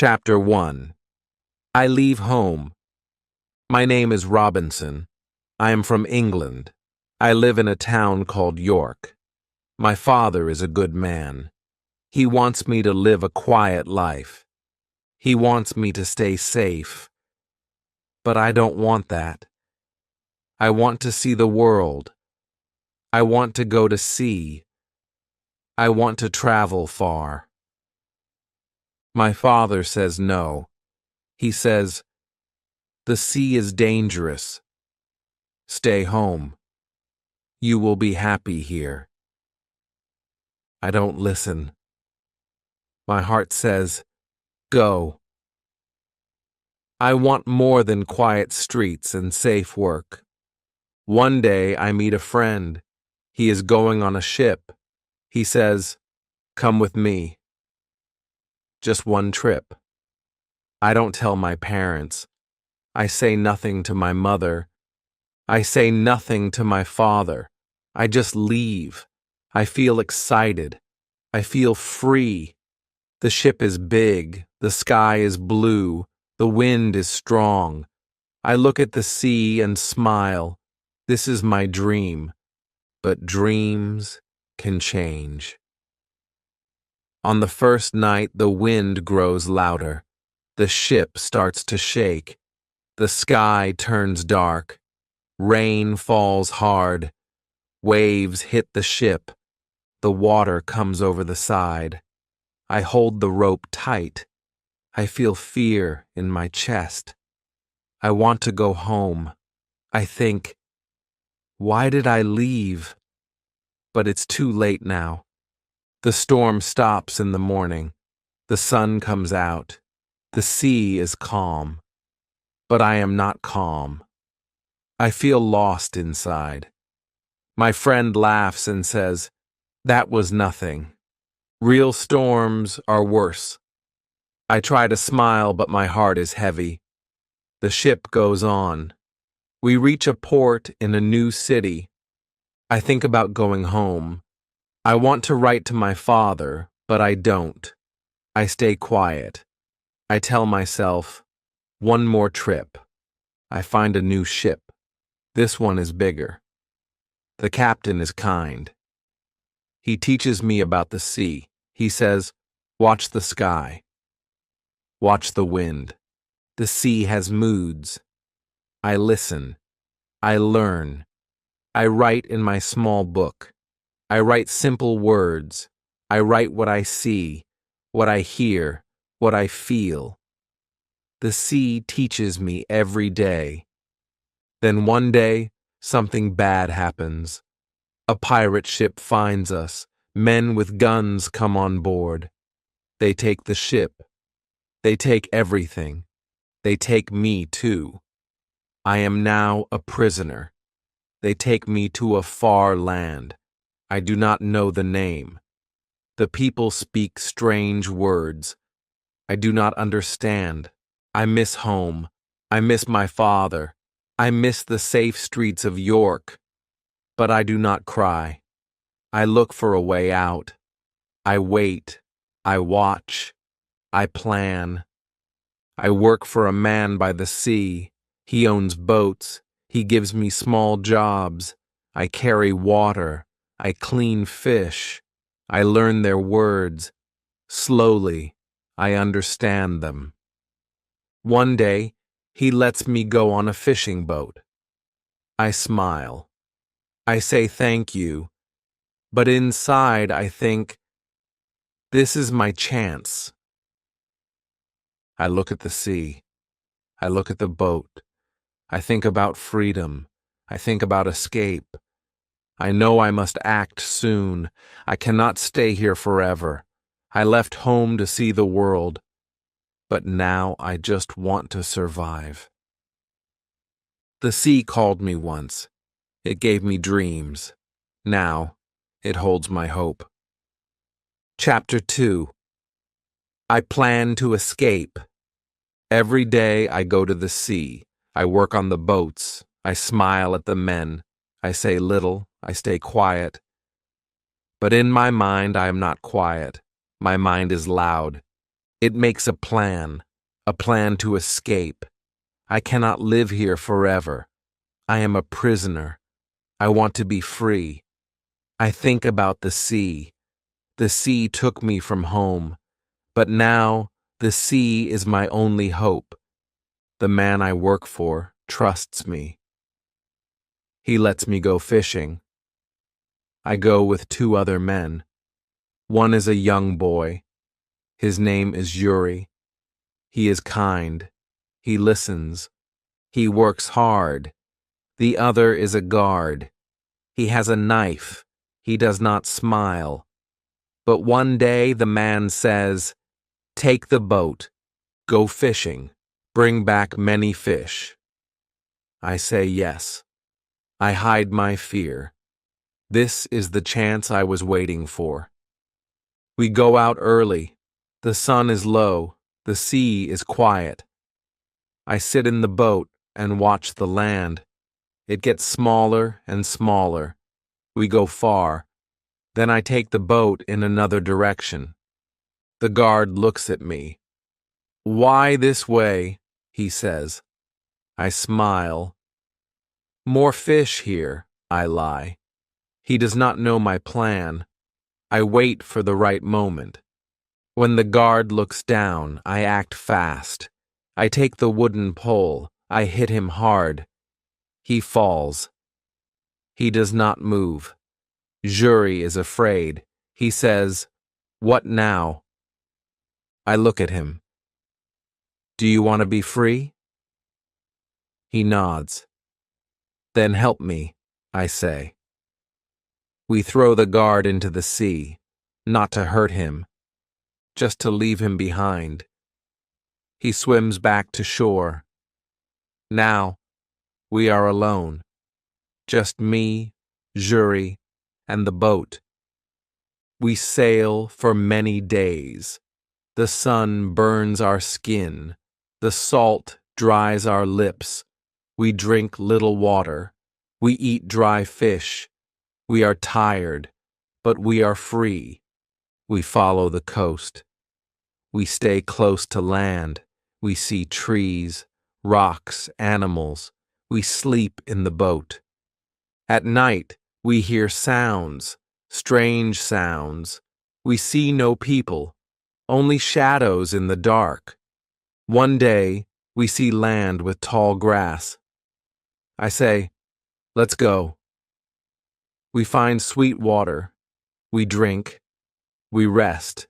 Chapter 1. I leave home. My name is Robinson. I am from England. I live in a town called York. My father is a good man. He wants me to live a quiet life. He wants me to stay safe. But I don't want that. I want to see the world. I want to go to sea. I want to travel far. My father says no. He says, "The sea is dangerous. Stay home. You will be happy here." I don't listen. My heart says, "Go." I want more than quiet streets and safe work. One day I meet a friend. He is going on a ship. He says, "Come with me." Just one trip. I don't tell my parents. I say nothing to my mother. I say nothing to my father. I just leave. I feel excited. I feel free. The ship is big. The sky is blue. The wind is strong. I look at the sea and smile. This is my dream. But dreams can change. On the first night, the wind grows louder. The ship starts to shake. The sky turns dark. Rain falls hard. Waves hit the ship. The water comes over the side. I hold the rope tight. I feel fear in my chest. I want to go home. I think, why did I leave? But it's too late now. The storm stops in the morning. The sun comes out. The sea is calm. But I am not calm. I feel lost inside. My friend laughs and says, "That was nothing. Real storms are worse." I try to smile, but my heart is heavy. The ship goes on. We reach a port in a new city. I think about going home. I want to write to my father, but I don't. I stay quiet. I tell myself, one more trip. I find a new ship. This one is bigger. The captain is kind. He teaches me about the sea. He says, "Watch the sky. Watch the wind. The sea has moods." I listen. I learn. I write in my small book. I write simple words. I write what I see, what I hear, what I feel. The sea teaches me every day. Then one day, something bad happens. A pirate ship finds us. Men with guns come on board. They take the ship. They take everything. They take me too. I am now a prisoner. They take me to a far land. I do not know the name. The people speak strange words. I do not understand. I miss home. I miss my father. I miss the safe streets of York. But I do not cry. I look for a way out. I wait. I watch. I plan. I work for a man by the sea. He owns boats. He gives me small jobs. I carry water. I clean fish. I learn their words. Slowly, I understand them. One day, he lets me go on a fishing boat. I smile. I say thank you. But inside, I think, this is my chance. I look at the sea. I look at the boat. I think about freedom. I think about escape. I know I must act soon. I cannot stay here forever. I left home to see the world. But now I just want to survive. The sea called me once. It gave me dreams. Now, it holds my hope. Chapter 2. I plan to escape. Every day I go to the sea. I work on the boats. I smile at the men. I say little. I stay quiet. But in my mind I am not quiet. My mind is loud. It makes a plan to escape. I cannot live here forever. I am a prisoner. I want to be free. I think about the sea. The sea took me from home, but now the sea is my only hope. The man I work for trusts me. He lets me go fishing. I go with 2 other men. One is a young boy. His name is Yuri. He is kind. He listens. He works hard. The other is a guard. He has a knife. He does not smile. But one day the man says, "Take the boat. Go fishing. Bring back many fish." I say yes. I hide my fear. This is the chance I was waiting for. We go out early. The sun is low. The sea is quiet. I sit in the boat and watch the land. It gets smaller and smaller. We go far. Then I take the boat in another direction. The guard looks at me. "Why this way?" he says. I smile. "More fish here," I lie. He does not know my plan. I wait for the right moment. When the guard looks down, I act fast. I take the wooden pole. I hit him hard. He falls. He does not move. Yuri is afraid. He says, "What now?" I look at him. "Do you want to be free?" He nods. "Then help me," I say. We throw the guard into the sea, not to hurt him, just to leave him behind. He swims back to shore. Now, we are alone. Just me, Yuri, and the boat. We sail for many days. The sun burns our skin. The salt dries our lips. We drink little water. We eat dry fish. We are tired, but we are free. We follow the coast. We stay close to land. We see trees, rocks, animals. We sleep in the boat. At night, we hear sounds, strange sounds. We see no people, only shadows in the dark. One day, we see land with tall grass. I say, "Let's go." We find sweet water. We drink. We rest.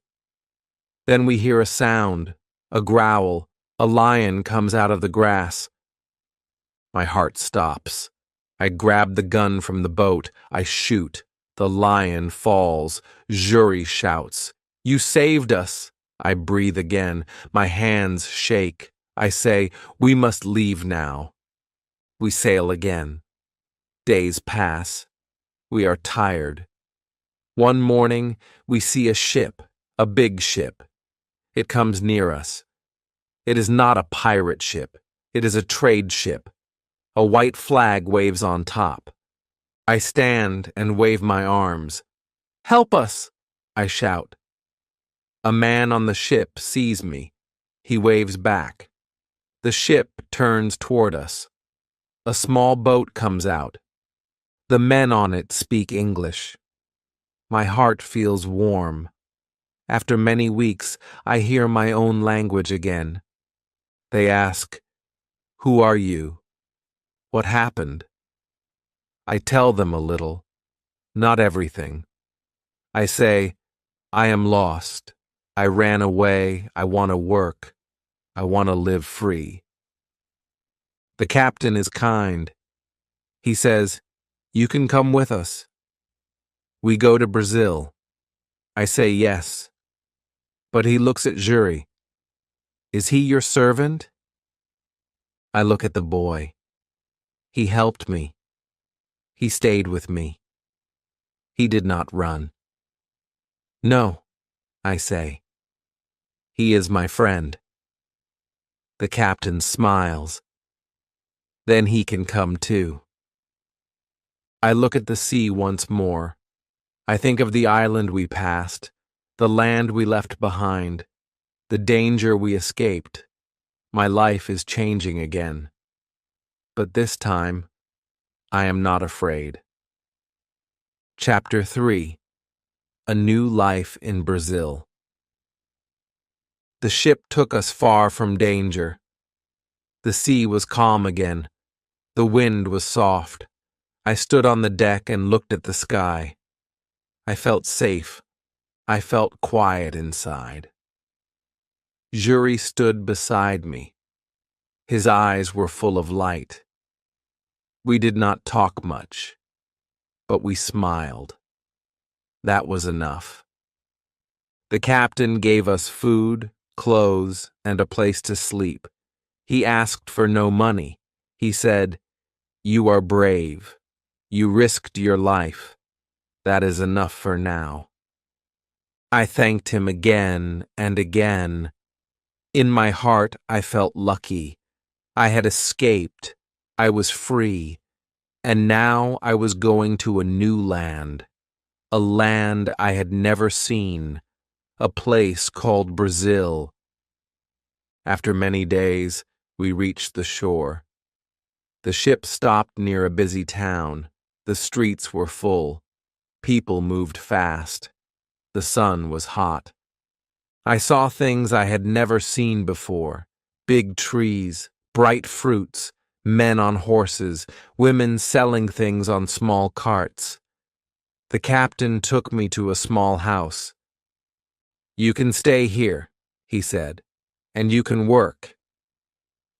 Then we hear a sound, a growl. A lion comes out of the grass. My heart stops. I grab the gun from the boat. I shoot. The lion falls. Yuri shouts, "You saved us!" I breathe again. My hands shake. I say, "We must leave now." We sail again. Days pass. We are tired. One morning, we see a ship, a big ship. It comes near us. It is not a pirate ship. It is a trade ship. A white flag waves on top. I stand and wave my arms. "Help us!" I shout. A man on the ship sees me. He waves back. The ship turns toward us. A small boat comes out. The men on it speak English. My heart feels warm. After many weeks, I hear my own language again. They ask, "Who are you? What happened?" I tell them a little, not everything. I say, "I am lost. I ran away. I want to work. I want to live free." The captain is kind. He says, "You can come with us." We go to Brazil. I say yes. But he looks at Yuri. "Is he your servant?" I look at the boy. He helped me. He stayed with me. He did not run. "No," I say. "He is my friend." The captain smiles. "Then he can come too." I look at the sea once more. I think of the island we passed, the land we left behind. the danger we escaped. My life is changing again. But this time, I am not afraid. Chapter 3: A New Life in Brazil. The ship took us far from danger. The sea was calm again. The wind was soft. I stood on the deck and looked at the sky. I felt safe. I felt quiet inside. Jury stood beside me. His eyes were full of light. We did not talk much, but we smiled. That was enough. The captain gave us food, clothes, and a place to sleep. He asked for no money. He said, "You are brave. You risked your life. That is enough for now." I thanked him again and again. In my heart, I felt lucky. I had escaped. I was free. And now I was going to a new land, a land I had never seen, a place called Brazil. After many days, we reached the shore. The ship stopped near a busy town. The streets were full. People moved fast. The sun was hot. I saw things I had never seen before: big trees, bright fruits, men on horses, women selling things on small carts. The captain took me to a small house. "You can stay here," he said, "and you can work.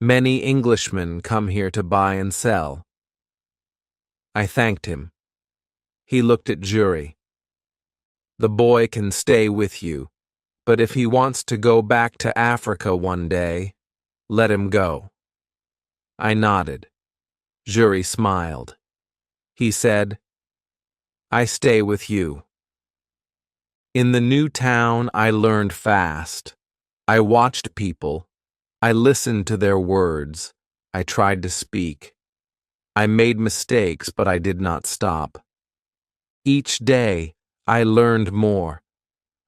Many Englishmen come here to buy and sell." I thanked him. He looked at Jury. "The boy can stay with you, but if he wants to go back to Africa one day, let him go." I nodded. Jury smiled. He said, "I stay with you." In the new town, I learned fast. I watched people. I listened to their words. I tried to speak. I made mistakes, but I did not stop. Each day, I learned more.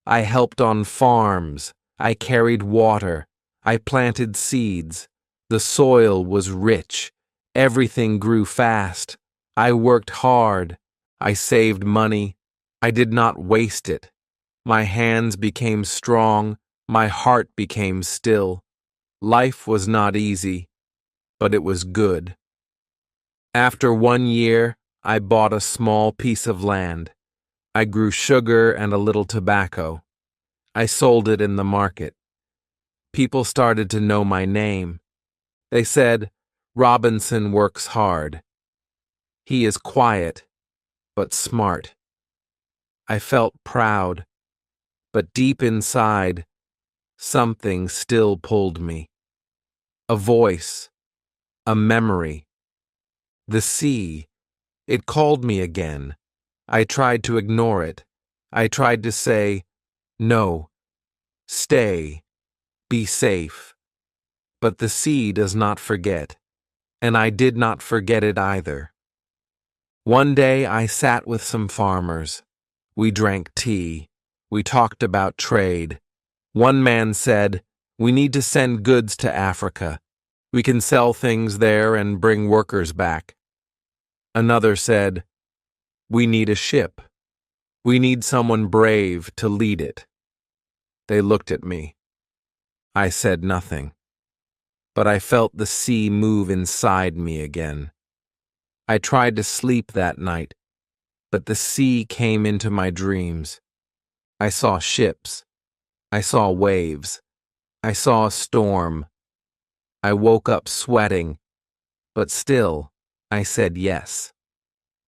I helped on farms. I carried water. I planted seeds. The soil was rich. Everything grew fast. I worked hard. I saved money. I did not waste it. My hands became strong. My heart became still. Life was not easy, but it was good. After 1 year, I bought a small piece of land. I grew sugar and a little tobacco. I sold it in the market. People started to know my name. They said, "Robinson works hard. He is quiet, but smart." I felt proud, but deep inside, something still pulled me. A voice, a memory. The sea, it called me again. I tried to ignore it. I tried to say, "No, stay, be safe." But the sea does not forget, and I did not forget it either. One day I sat with some farmers. We drank tea. We talked about trade. One man said, "We need to send goods to Africa. We can sell things there and bring workers back." Another said, "We need a ship. We need someone brave to lead it." They looked at me. I said nothing, but I felt the sea move inside me again. I tried to sleep that night, but the sea came into my dreams. I saw ships. I saw waves. I saw a storm. I woke up sweating, but still, I said yes.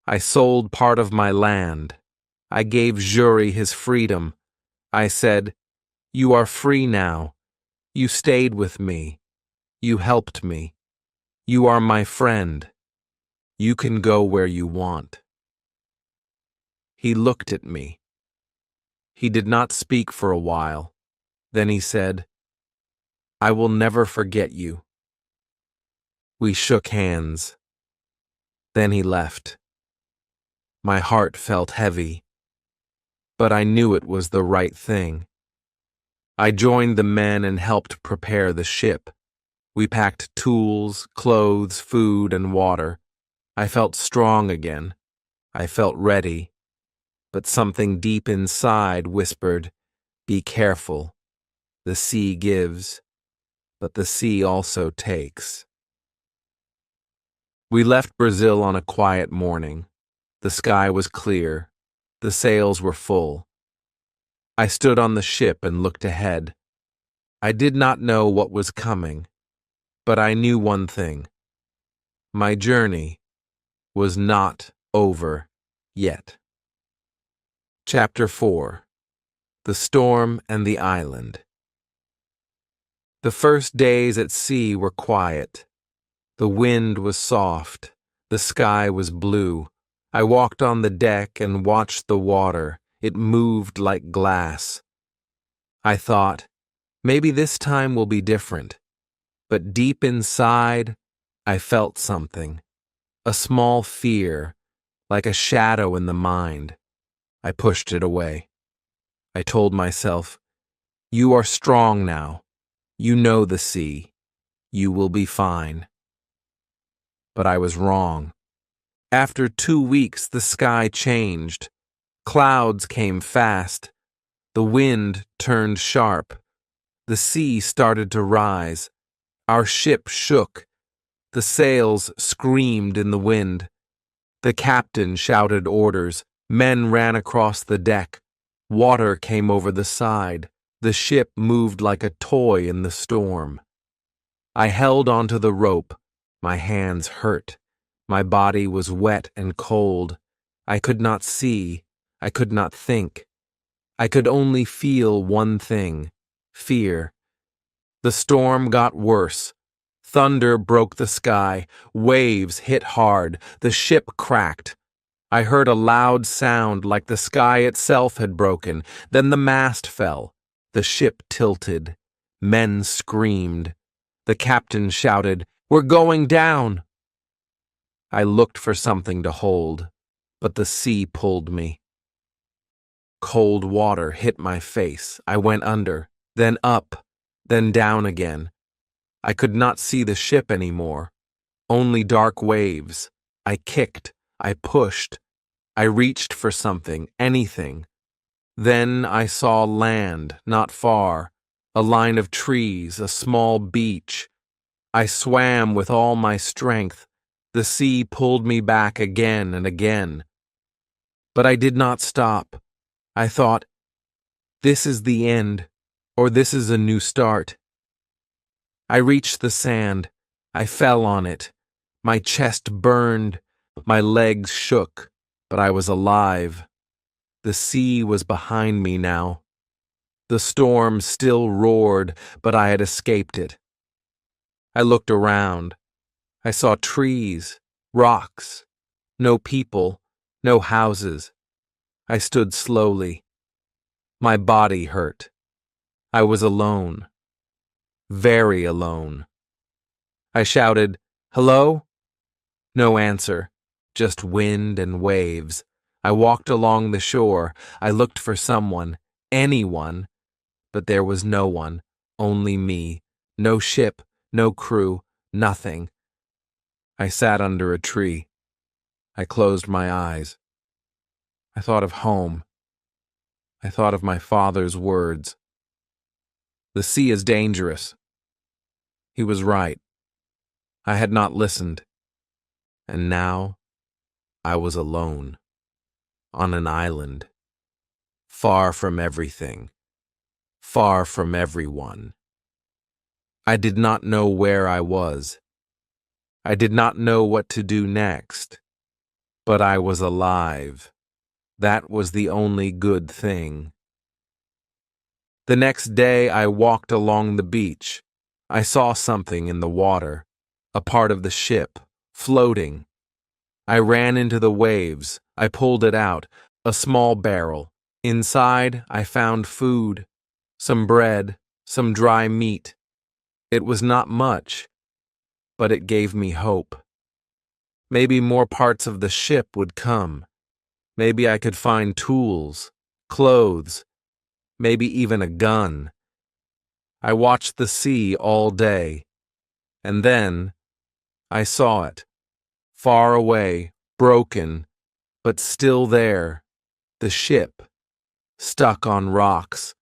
I sold part of my land. I gave Jury his freedom. I said, "You are free now. You stayed with me. You helped me. You are my friend. You can go where you want." He looked at me. He did not speak for a while. Then he said, "I will never forget you." We shook hands. Then he left. My heart felt heavy, but I knew it was the right thing. I joined the men and helped prepare the ship. We packed tools, clothes, food, and water. I felt strong again. I felt ready. But something deep inside whispered, "Be careful. The sea gives, but the sea also takes." We left Brazil on a quiet morning. The sky was clear. The sails were full. I stood on the ship and looked ahead. I did not know what was coming, but I knew one thing. My journey was not over yet. Chapter 4. The Storm and the Island. The first days at sea were quiet. The wind was soft. The sky was blue. I walked on the deck and watched the water. It moved like glass. I thought, maybe this time will be different. But deep inside, I felt something. A small fear, like a shadow in the mind. I pushed it away. I told myself, "You are strong now. You know the sea. You will be fine." But I was wrong. After 2 weeks, the sky changed. Clouds came fast. The wind turned sharp. The sea started to rise. Our ship shook. The sails screamed in the wind. The captain shouted orders. Men ran across the deck. Water came over the side. The ship moved like a toy in the storm. I held onto the rope. My hands hurt. My body was wet and cold. I could not see. I could not think. I could only feel one thing: fear. The storm got worse. Thunder broke the sky. Waves hit hard. The ship cracked. I heard a loud sound like the sky itself had broken. Then the mast fell. The ship tilted. Men screamed. The captain shouted, "We're going down!" I looked for something to hold, but the sea pulled me. Cold water hit my face. I went under, then up, then down again. I could not see the ship anymore. Only dark waves. I kicked. I pushed. I reached for something, anything. Then I saw land, not far, a line of trees, a small beach. I swam with all my strength. The sea pulled me back again and again. But I did not stop. I thought, this is the end, or this is a new start. I reached the sand. I fell on it. My chest burned. My legs shook, but I was alive. The sea was behind me now. The storm still roared, but I had escaped it. I looked around. I saw trees, rocks, no people, no houses. I stood slowly. My body hurt. I was alone. Very alone. I shouted, "Hello?" No answer, just wind and waves. I walked along the shore. I looked for someone, anyone, but there was no one, only me. No ship, no crew, nothing. I sat under a tree. I closed my eyes. I thought of home. I thought of my father's words. The sea is dangerous. He was right. I had not listened. And now I was alone, on an island, far from everything, far from everyone. I did not know where I was. I did not know what to do next. But I was alive. That was the only good thing. The next day I walked along the beach. I saw something in the water, a part of the ship, floating. I ran into the waves. I pulled it out, a small barrel. Inside, I found food, some bread, some dry meat. It was not much, but it gave me hope. Maybe more parts of the ship would come. Maybe I could find tools, clothes, maybe even a gun. I watched the sea all day, and then I saw it, far away, broken, but still there, the ship, stuck on rocks,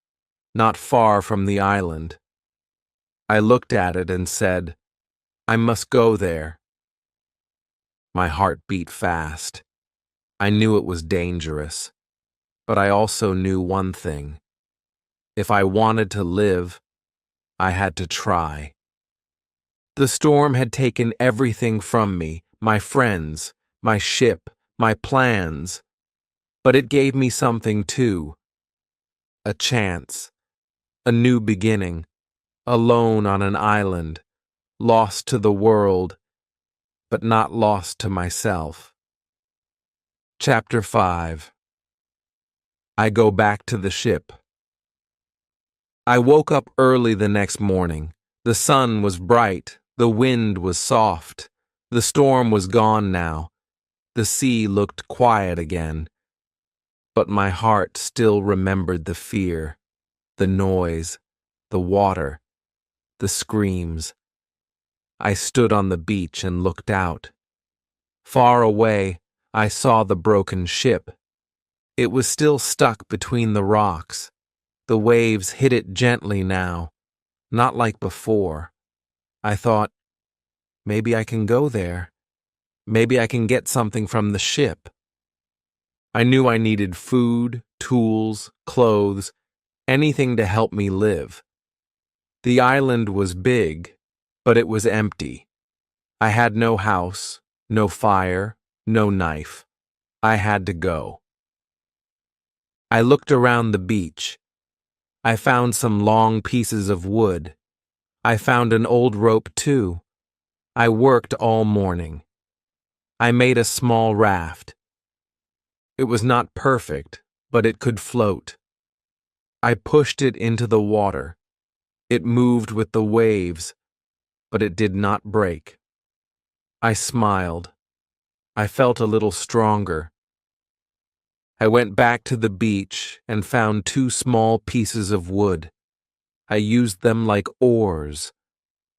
not far from the island. I looked at it and said, I must go there. My heart beat fast. I knew it was dangerous, but I also knew one thing. If I wanted to live, I had to try. The storm had taken everything from me, my friends, my ship, my plans, but it gave me something too. A chance, a new beginning, alone on an island, lost to the world, but not lost to myself. Chapter 5. I go back to the ship. I woke up early the next morning. The sun was bright, the wind was soft, the storm was gone now. The sea looked quiet again, but my heart still remembered the fear, the noise, the water, the screams. I stood on the beach and looked out. Far away, I saw the broken ship. It was still stuck between the rocks. The waves hit it gently now, not like before. I thought, maybe I can go there. Maybe I can get something from the ship. I knew I needed food, tools, clothes, anything to help me live. The island was big, but it was empty. I had no house, no fire, no knife. I had to go. I looked around the beach. I found some long pieces of wood. I found an old rope too. I worked all morning. I made a small raft. It was not perfect, but it could float. I pushed it into the water. It moved with the waves, but it did not break. I smiled. I felt a little stronger. I went back to the beach and found 2 small pieces of wood. I used them like oars.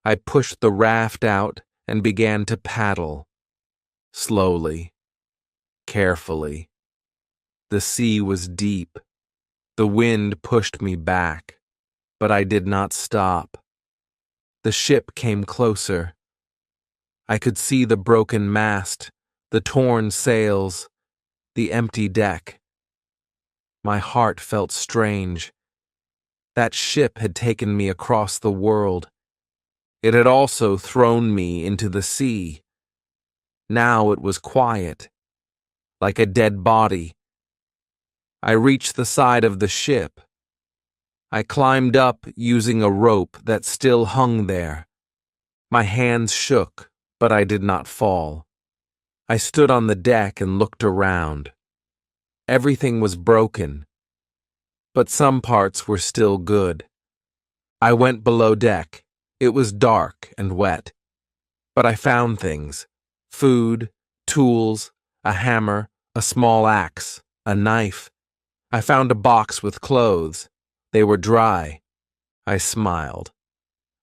I pushed the raft out and began to paddle. Slowly, carefully. The sea was deep. The wind pushed me back, but I did not stop. The ship came closer. I could see the broken mast, the torn sails, the empty deck. My heart felt strange. That ship had taken me across the world. It had also thrown me into the sea. Now it was quiet, like a dead body. I reached the side of the ship. I climbed up using a rope that still hung there. My hands shook, but I did not fall. I stood on the deck and looked around. Everything was broken, but some parts were still good. I went below deck. It was dark and wet, but I found things: food, tools, a hammer, a small axe, a knife. I found a box with clothes. They were dry. I smiled.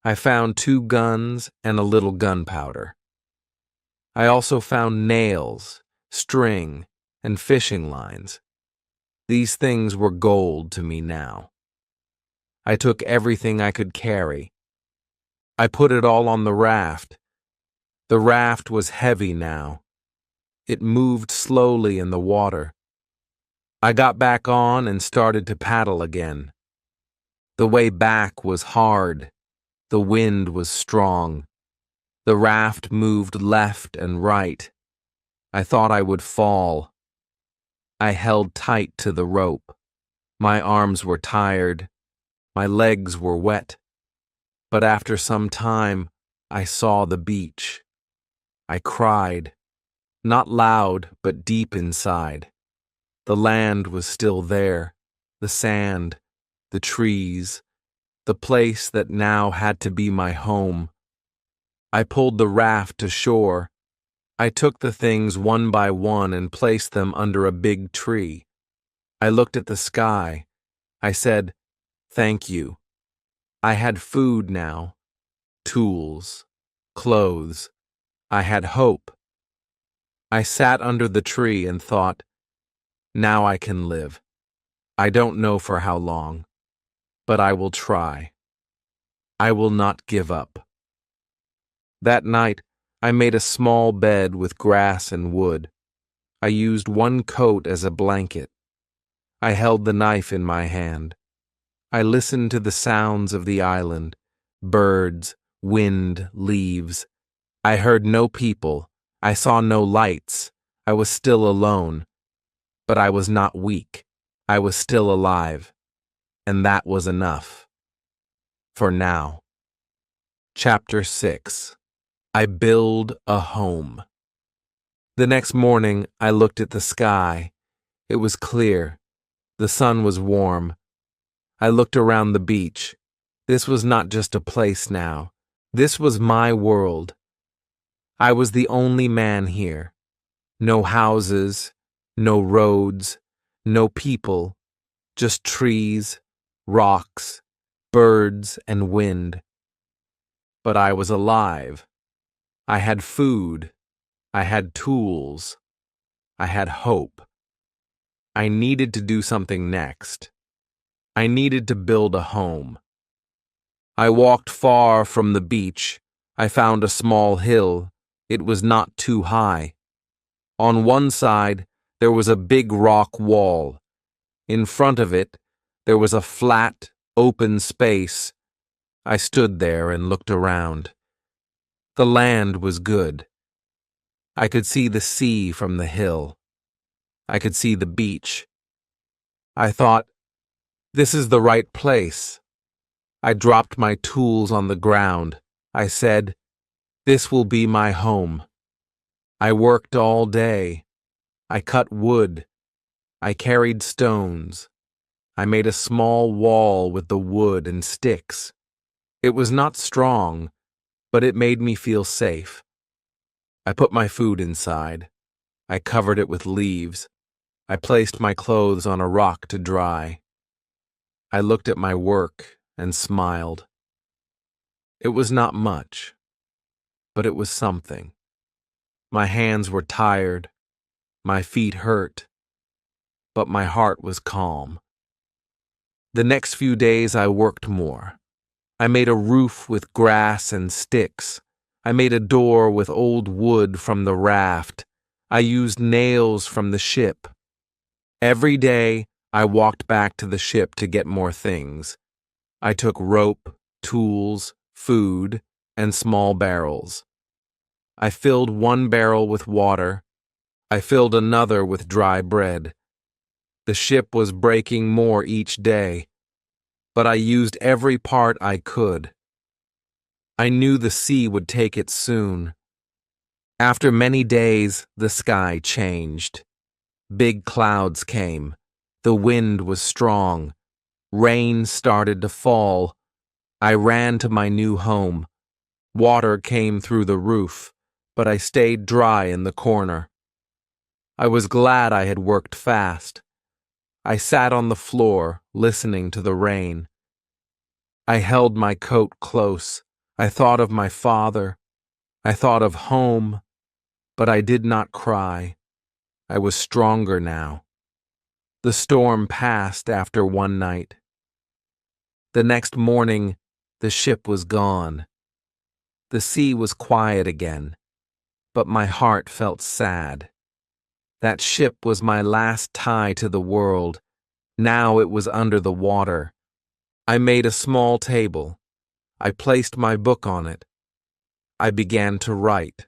I found 2 guns and a little gunpowder. I also found nails, string, and fishing lines. These things were gold to me now. I took everything I could carry. I put it all on the raft. The raft was heavy now. It moved slowly in the water. I got back on and started to paddle again. The way back was hard. The wind was strong. The raft moved left and right. I thought I would fall. I held tight to the rope. My arms were tired. My legs were wet. But after some time, I saw the beach. I cried, not loud, but deep inside. The land was still there, the sand, the trees, the place that now had to be my home. I pulled the raft to shore. I took the things one by one and placed them under a big tree. I looked at the sky. I said, "Thank you." I had food now, tools, clothes. I had hope. I sat under the tree and thought, now I can live. I don't know for how long, but I will try. I will not give up. That night, I made a small bed with grass and wood. I used one coat as a blanket. I held the knife in my hand. I listened to the sounds of the island, birds, wind, leaves. I heard no people. I saw no lights. I was still alone. But I was not weak. I was still alive. And that was enough. For now. Chapter 6. I build a home. The next morning, I looked at the sky. It was clear. The sun was warm. I looked around the beach. This was not just a place now. This was my world. I was the only man here. No houses, no roads, no people, just trees, rocks, birds, and wind. But I was alive. I had food. I had tools. I had hope. I needed to do something next. I needed to build a home. I walked far from the beach. I found a small hill. It was not too high. On one side, there was a big rock wall. In front of it, there was a flat, open space. I stood there and looked around. The land was good. I could see the sea from the hill. I could see the beach. I thought, this is the right place. I dropped my tools on the ground. I said, this will be my home. I worked all day. I cut wood. I carried stones. I made a small wall with the wood and sticks. It was not strong, but it made me feel safe. I put my food inside. I covered it with leaves. I placed my clothes on a rock to dry. I looked at my work and smiled. It was not much, but it was something. My hands were tired. My feet hurt. But my heart was calm. The next few days I worked more. I made a roof with grass and sticks. I made a door with old wood from the raft. I used nails from the ship. Every day, I walked back to the ship to get more things. I took rope, tools, food, and small barrels. I filled one barrel with water. I filled another with dry bread. The ship was breaking more each day, but I used every part I could. I knew the sea would take it soon. After many days, the sky changed. Big clouds came. The wind was strong. Rain started to fall. I ran to my new home. Water came through the roof, but I stayed dry in the corner. I was glad I had worked fast. I sat on the floor, listening to the rain. I held my coat close. I thought of my father. I thought of home, but I did not cry. I was stronger now. The storm passed after one night. The next morning, the ship was gone. The sea was quiet again, but my heart felt sad. That ship was my last tie to the world. Now it was under the water. I made a small table. I placed my book on it. I began to write.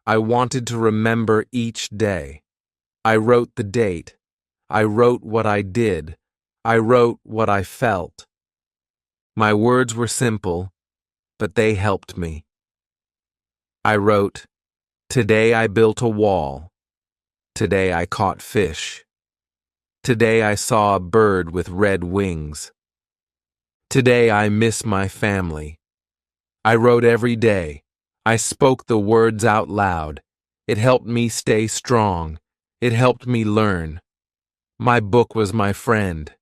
I wanted to remember each day. I wrote the date. I wrote what I did. I wrote what I felt. My words were simple, but they helped me. I wrote, today I built a wall. Today I caught fish. Today I saw a bird with red wings. Today I miss my family. I wrote every day. I spoke the words out loud. It helped me stay strong. It helped me learn. My book was my friend.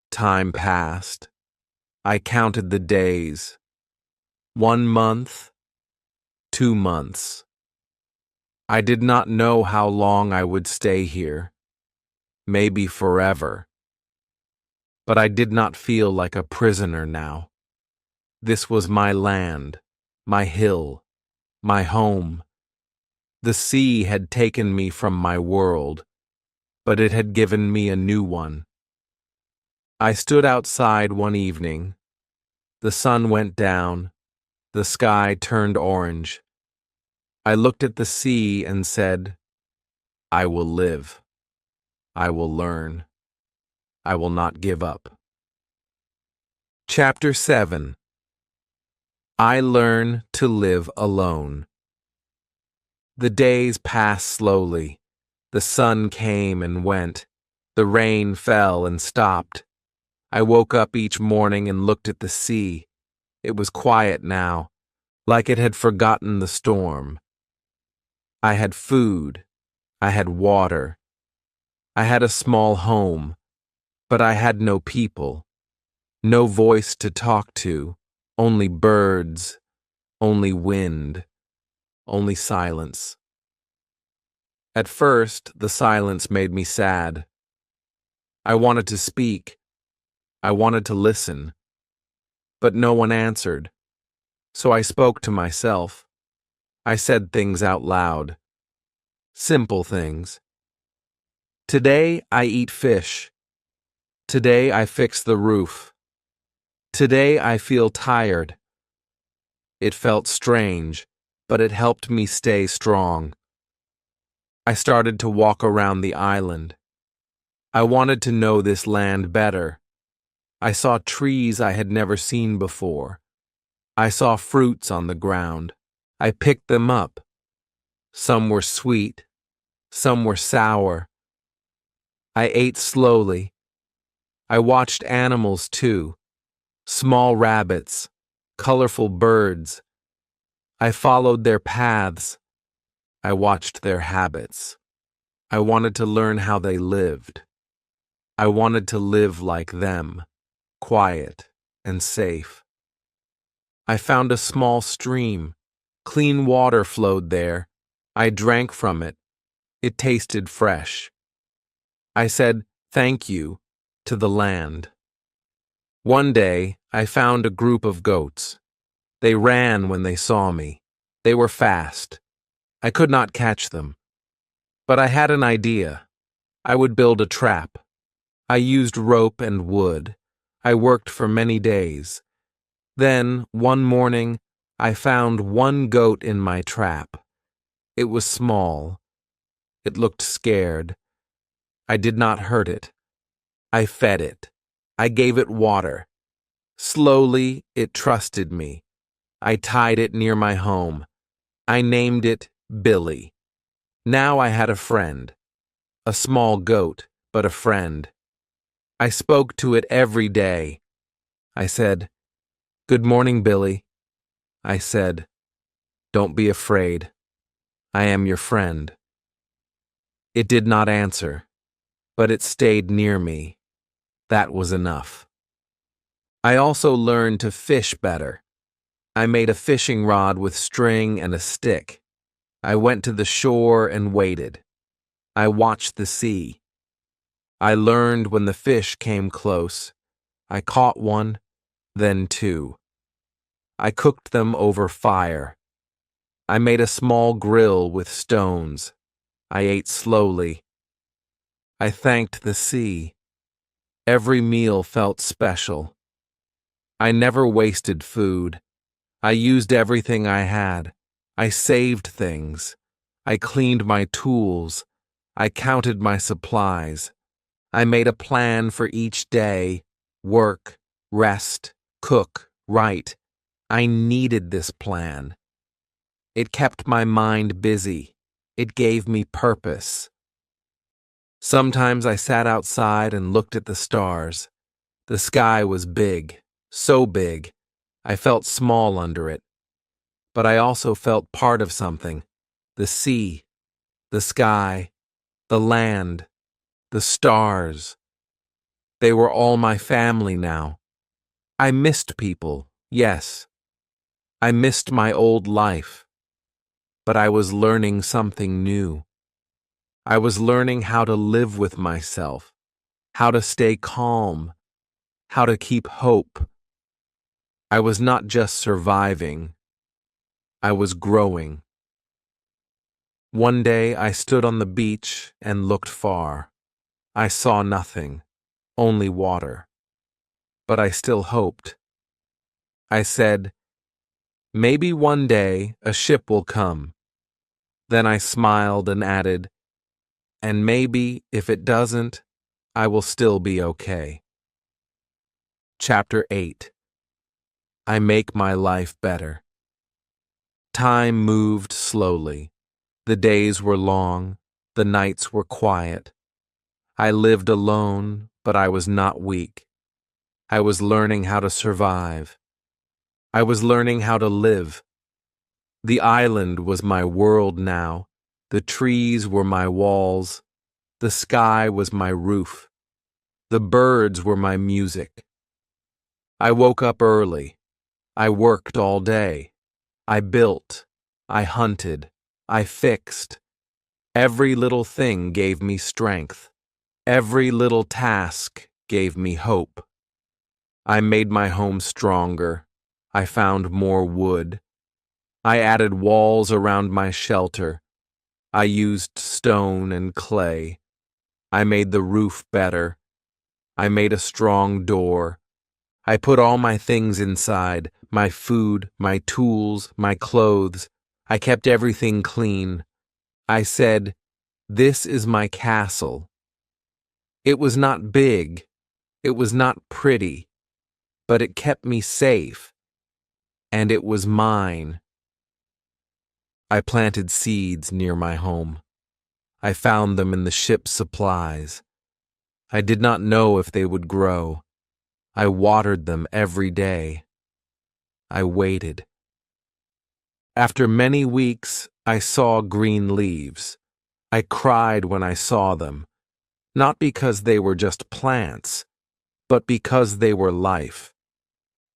Time passed. I counted the days. 1 month, 2 months. I did not know how long I would stay here, maybe forever. But I did not feel like a prisoner now. This was my land, my hill, my home. The sea had taken me from my world, but it had given me a new one. I stood outside one evening. The sun went down. The sky turned orange. I looked at the sea and said, I will live. I will learn. I will not give up. Chapter 7. I learn to live alone. The days passed slowly. The sun came and went. The rain fell and stopped. I woke up each morning and looked at the sea. It was quiet now, like it had forgotten the storm. I had food. I had water. I had a small home, but I had no people, no voice to talk to, only birds, only wind, only silence. At first, the silence made me sad. I wanted to speak. I wanted to listen. But no one answered. So I spoke to myself. I said things out loud. Simple things. Today I eat fish. Today I fix the roof. Today I feel tired. It felt strange, but it helped me stay strong. I started to walk around the island. I wanted to know this land better. I saw trees I had never seen before. I saw fruits on the ground. I picked them up. Some were sweet. Some were sour. I ate slowly. I watched animals too. Small rabbits, colorful birds. I followed their paths. I watched their habits. I wanted to learn how they lived. I wanted to live like them, quiet and safe. I found a small stream. Clean water flowed there. I drank from it. It tasted fresh. I said, "Thank you," to the land. One day, I found a group of goats. They ran when they saw me. They were fast. I could not catch them. But I had an idea. I would build a trap. I used rope and wood. I worked for many days. Then, one morning, I found one goat in my trap. It was small. It looked scared. I did not hurt it. I fed it. I gave it water. Slowly, it trusted me. I tied it near my home. I named it Billy. Now I had a friend. A small goat, but a friend. I spoke to it every day. I said, "Good morning, Billy." I said, "Don't be afraid. I am your friend." It did not answer, but it stayed near me. That was enough. I also learned to fish better. I made a fishing rod with string and a stick. I went to the shore and waited. I watched the sea. I learned when the fish came close. I caught one, then two. I cooked them over fire. I made a small grill with stones. I ate slowly. I thanked the sea. Every meal felt special. I never wasted food. I used everything I had. I saved things. I cleaned my tools. I counted my supplies. I made a plan for each day. Work, rest, cook, write. I needed this plan. It kept my mind busy. It gave me purpose. Sometimes I sat outside and looked at the stars. The sky was big, so big. I felt small under it. But I also felt part of something. The sea, the sky, the land, the stars. They were all my family now. I missed people, yes. I missed my old life, but I was learning something new. I was learning how to live with myself, how to stay calm, how to keep hope. I was not just surviving, I was growing. One day I stood on the beach and looked far. I saw nothing, only water. But I still hoped. I said, maybe one day a ship will come. Then I smiled and added, and maybe if it doesn't, I will still be okay. Chapter 8. I make my life better. Time moved slowly. The days were long, the nights were quiet. I lived alone, but I was not weak. I was learning how to survive. I was learning how to live. The island was my world now. The trees were my walls. The sky was my roof. The birds were my music. I woke up early. I worked all day. I built. I hunted. I fixed. Every little thing gave me strength. Every little task gave me hope. I made my home stronger. I found more wood. I added walls around my shelter. I used stone and clay. I made the roof better. I made a strong door. I put all my things inside, my food, my tools, my clothes. I kept everything clean. I said, "This is my castle." It was not big. It was not pretty. But it kept me safe. And it was mine. I planted seeds near my home. I found them in the ship's supplies. I did not know if they would grow. I watered them every day. I waited. After many weeks, I saw green leaves. I cried when I saw them, not because they were just plants, but because they were life.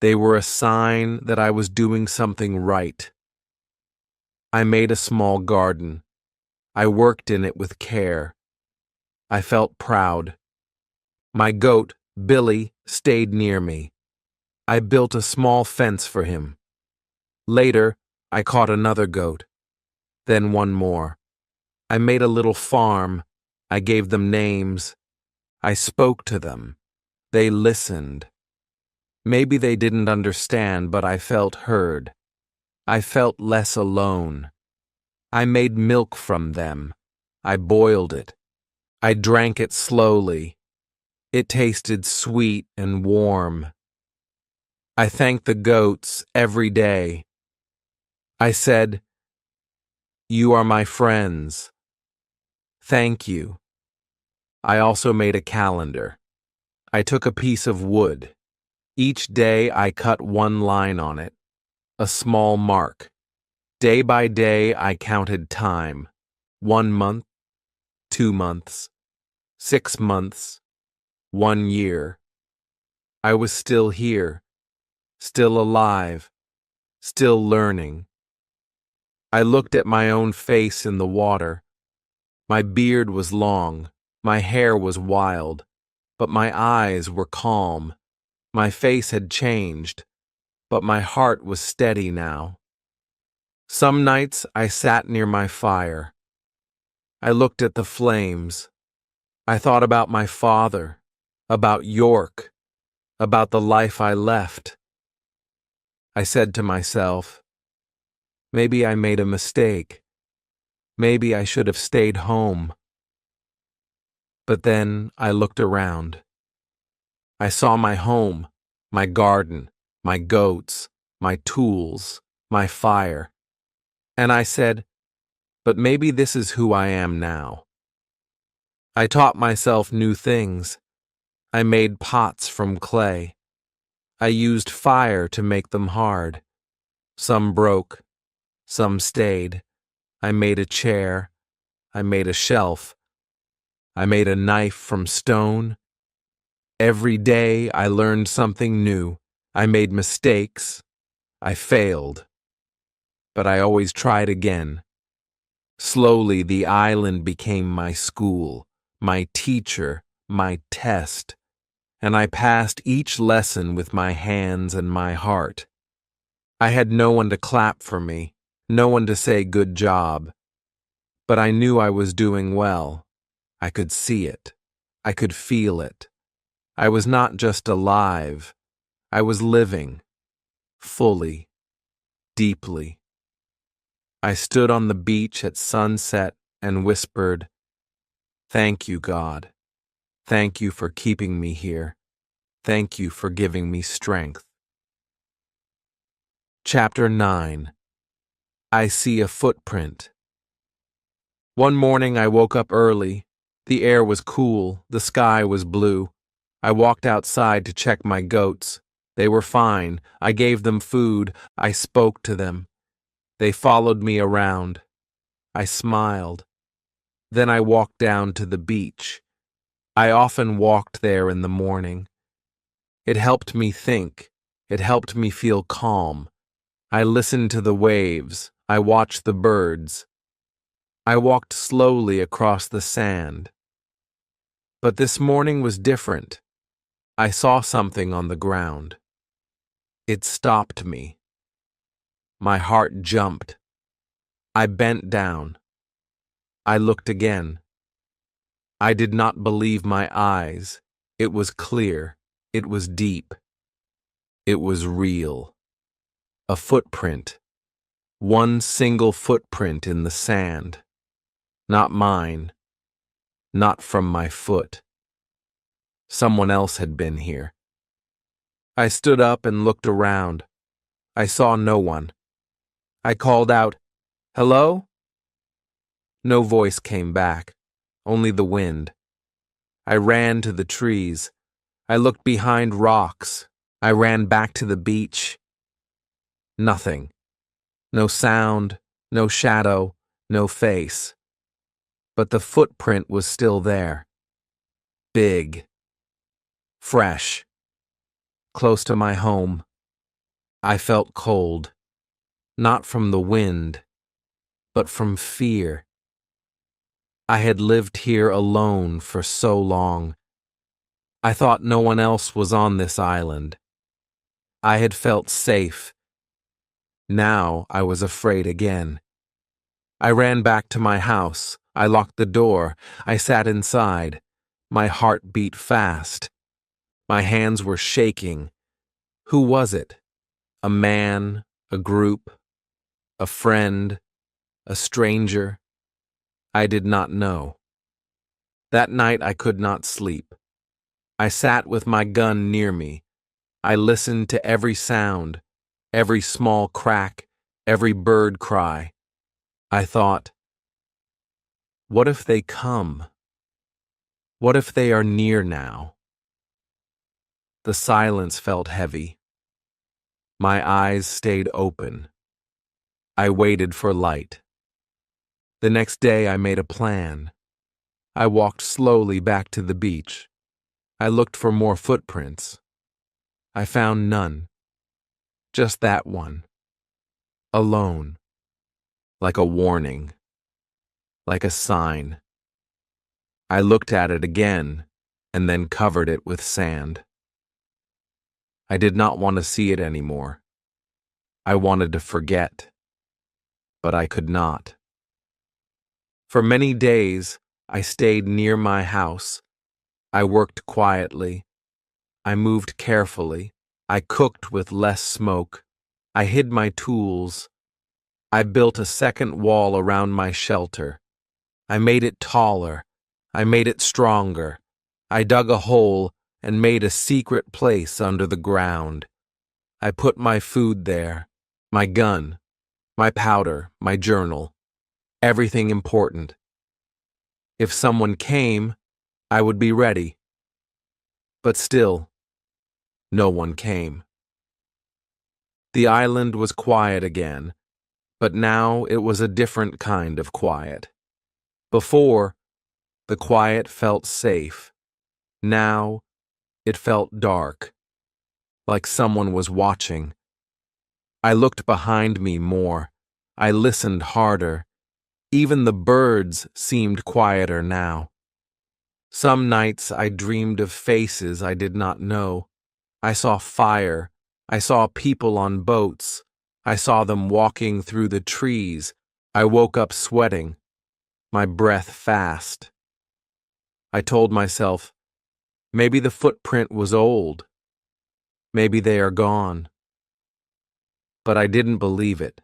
They were a sign that I was doing something right. I made a small garden. I worked in it with care. I felt proud. My goat, Billy, stayed near me. I built a small fence for him. Later, I caught another goat, then one more. I made a little farm. I gave them names. I spoke to them. They listened. Maybe they didn't understand, but I felt heard. I felt less alone. I made milk from them. I boiled it. I drank it slowly. It tasted sweet and warm. I thanked the goats every day. I said, "You are my friends. Thank you." I also made a calendar. I took a piece of wood. Each day I cut one line on it, a small mark. Day by day I counted time. 1 month, 2 months, 6 months, 1 year. I was still here, still alive, still learning. I looked at my own face in the water. My beard was long, my hair was wild, but my eyes were calm. My face had changed, but my heart was steady now. Some nights I sat near my fire. I looked at the flames. I thought about my father, about York, about the life I left. I said to myself, maybe I made a mistake. Maybe I should have stayed home. But then I looked around. I saw my home, my garden, my goats, my tools, my fire. And I said, but maybe this is who I am now. I taught myself new things. I made pots from clay. I used fire to make them hard. Some broke, some stayed. I made a chair. I made a shelf. I made a knife from stone. Every day I learned something new. I made mistakes. I failed. But I always tried again. Slowly, the island became my school, my teacher, my test, and I passed each lesson with my hands and my heart. I had no one to clap for me, no one to say good job, but I knew I was doing well. I could see it. I could feel it. I was not just alive. I was living, fully, deeply. I stood on the beach at sunset and whispered, "Thank you, God. Thank you for keeping me here. Thank you for giving me strength." Chapter 9. I See a Footprint. One morning I woke up early. The air was cool, the sky was blue. I walked outside to check my goats. They were fine. I gave them food. I spoke to them. They followed me around. I smiled. Then I walked down to the beach. I often walked there in the morning. It helped me think. It helped me feel calm. I listened to the waves. I watched the birds. I walked slowly across the sand. But this morning was different. I saw something on the ground. It stopped me. My heart jumped. I bent down. I looked again. I did not believe my eyes. It was clear. It was deep. It was real. A footprint. One single footprint in the sand. Not mine. Not from my foot. Someone else had been here. I stood up and looked around. I saw no one. I called out, "Hello?" No voice came back, only the wind. I ran to the trees. I looked behind rocks. I ran back to the beach. Nothing. No sound, no shadow, no face. But the footprint was still there. Big. Fresh. Close to my home. I felt cold. Not from the wind, but from fear. I had lived here alone for so long. I thought no one else was on this island. I had felt safe. Now I was afraid again. I ran back to my house. I locked the door. I sat inside. My heart beat fast. My hands were shaking. Who was it? A man? A group? A friend? A stranger? I did not know. That night I could not sleep. I sat with my gun near me. I listened to every sound, every small crack, every bird cry. I thought, what if they come? What if they are near now? The silence felt heavy. My eyes stayed open. I waited for light. The next day I made a plan. I walked slowly back to the beach. I looked for more footprints. I found none. Just that one. Alone. Like a warning. Like a sign. I looked at it again and then covered it with sand. I did not want to see it anymore. I wanted to forget. But I could not. For many days, I stayed near my house. I worked quietly. I moved carefully. I cooked with less smoke. I hid my tools. I built a second wall around my shelter. I made it taller. I made it stronger. I dug a hole and made a secret place under the ground. I put my food there, my gun, my powder, my journal, everything important. If someone came, I would be ready. But still, no one came. The island was quiet again, but now it was a different kind of quiet. Before, the quiet felt safe. Now, it felt dark, like someone was watching. I looked behind me more. I listened harder. Even the birds seemed quieter now. Some nights I dreamed of faces I did not know. I saw fire. I saw people on boats. I saw them walking through the trees. I woke up sweating, my breath fast. I told myself, maybe the footprint was old. Maybe they are gone. But I didn't believe it.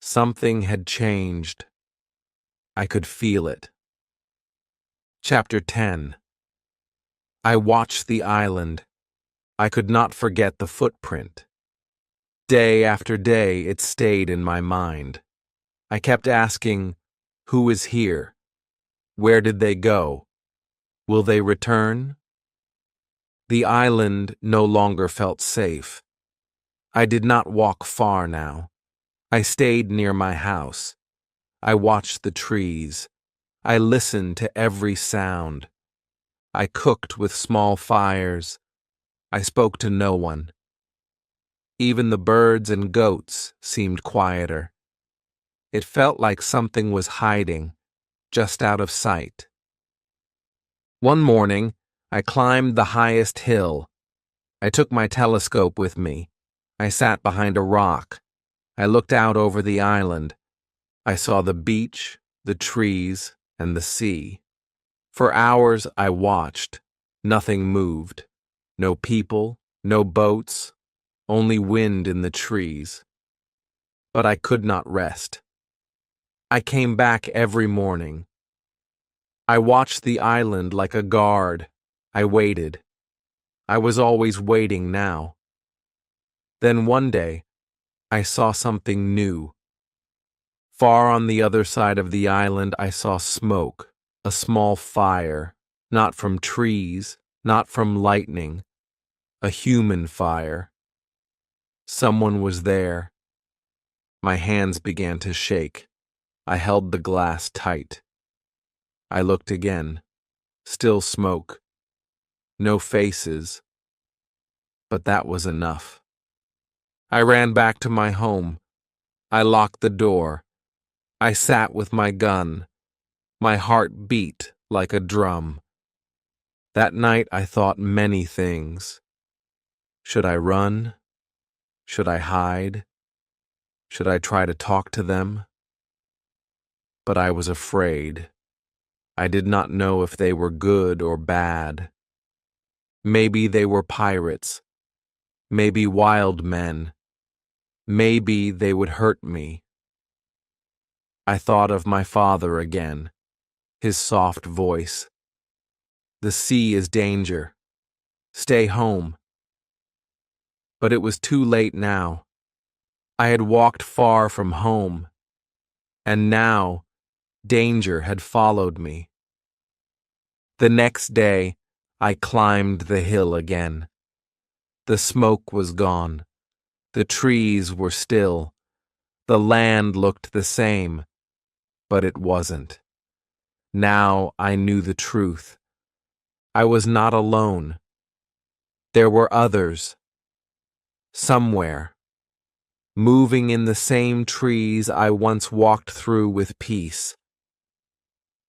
Something had changed. I could feel it. Chapter 10. I watched the island. I could not forget the footprint. Day after day, it stayed in my mind. I kept asking, who is here? Where did they go? Will they return? The island no longer felt safe. I did not walk far now. I stayed near my house. I watched the trees. I listened to every sound. I cooked with small fires. I spoke to no one. Even the birds and goats seemed quieter. It felt like something was hiding, just out of sight. One morning, I climbed the highest hill. I took my telescope with me. I sat behind a rock. I looked out over the island. I saw the beach, the trees, and the sea. For hours I watched. Nothing moved. No people, no boats, only wind in the trees. But I could not rest. I came back every morning. I watched the island like a guard. I waited. I was always waiting now. Then one day, I saw something new. Far on the other side of the island, I saw smoke, a small fire, not from trees, not from lightning, a human fire. Someone was there. My hands began to shake. I held the glass tight. I looked again. Still smoke. No faces. But that was enough. I ran back to my home. I locked the door. I sat with my gun. My heart beat like a drum. That night I thought many things. Should I run? Should I hide? Should I try to talk to them? But I was afraid. I did not know if they were good or bad. Maybe they were pirates. Maybe wild men. Maybe they would hurt me. I thought of my father again, his soft voice. The sea is danger. Stay home. But it was too late now. I had walked far from home, and now danger had followed me. The next day, I climbed the hill again. The smoke was gone. The trees were still. The land looked the same, but it wasn't. Now I knew the truth. I was not alone. There were others. Somewhere. Moving in the same trees I once walked through with peace.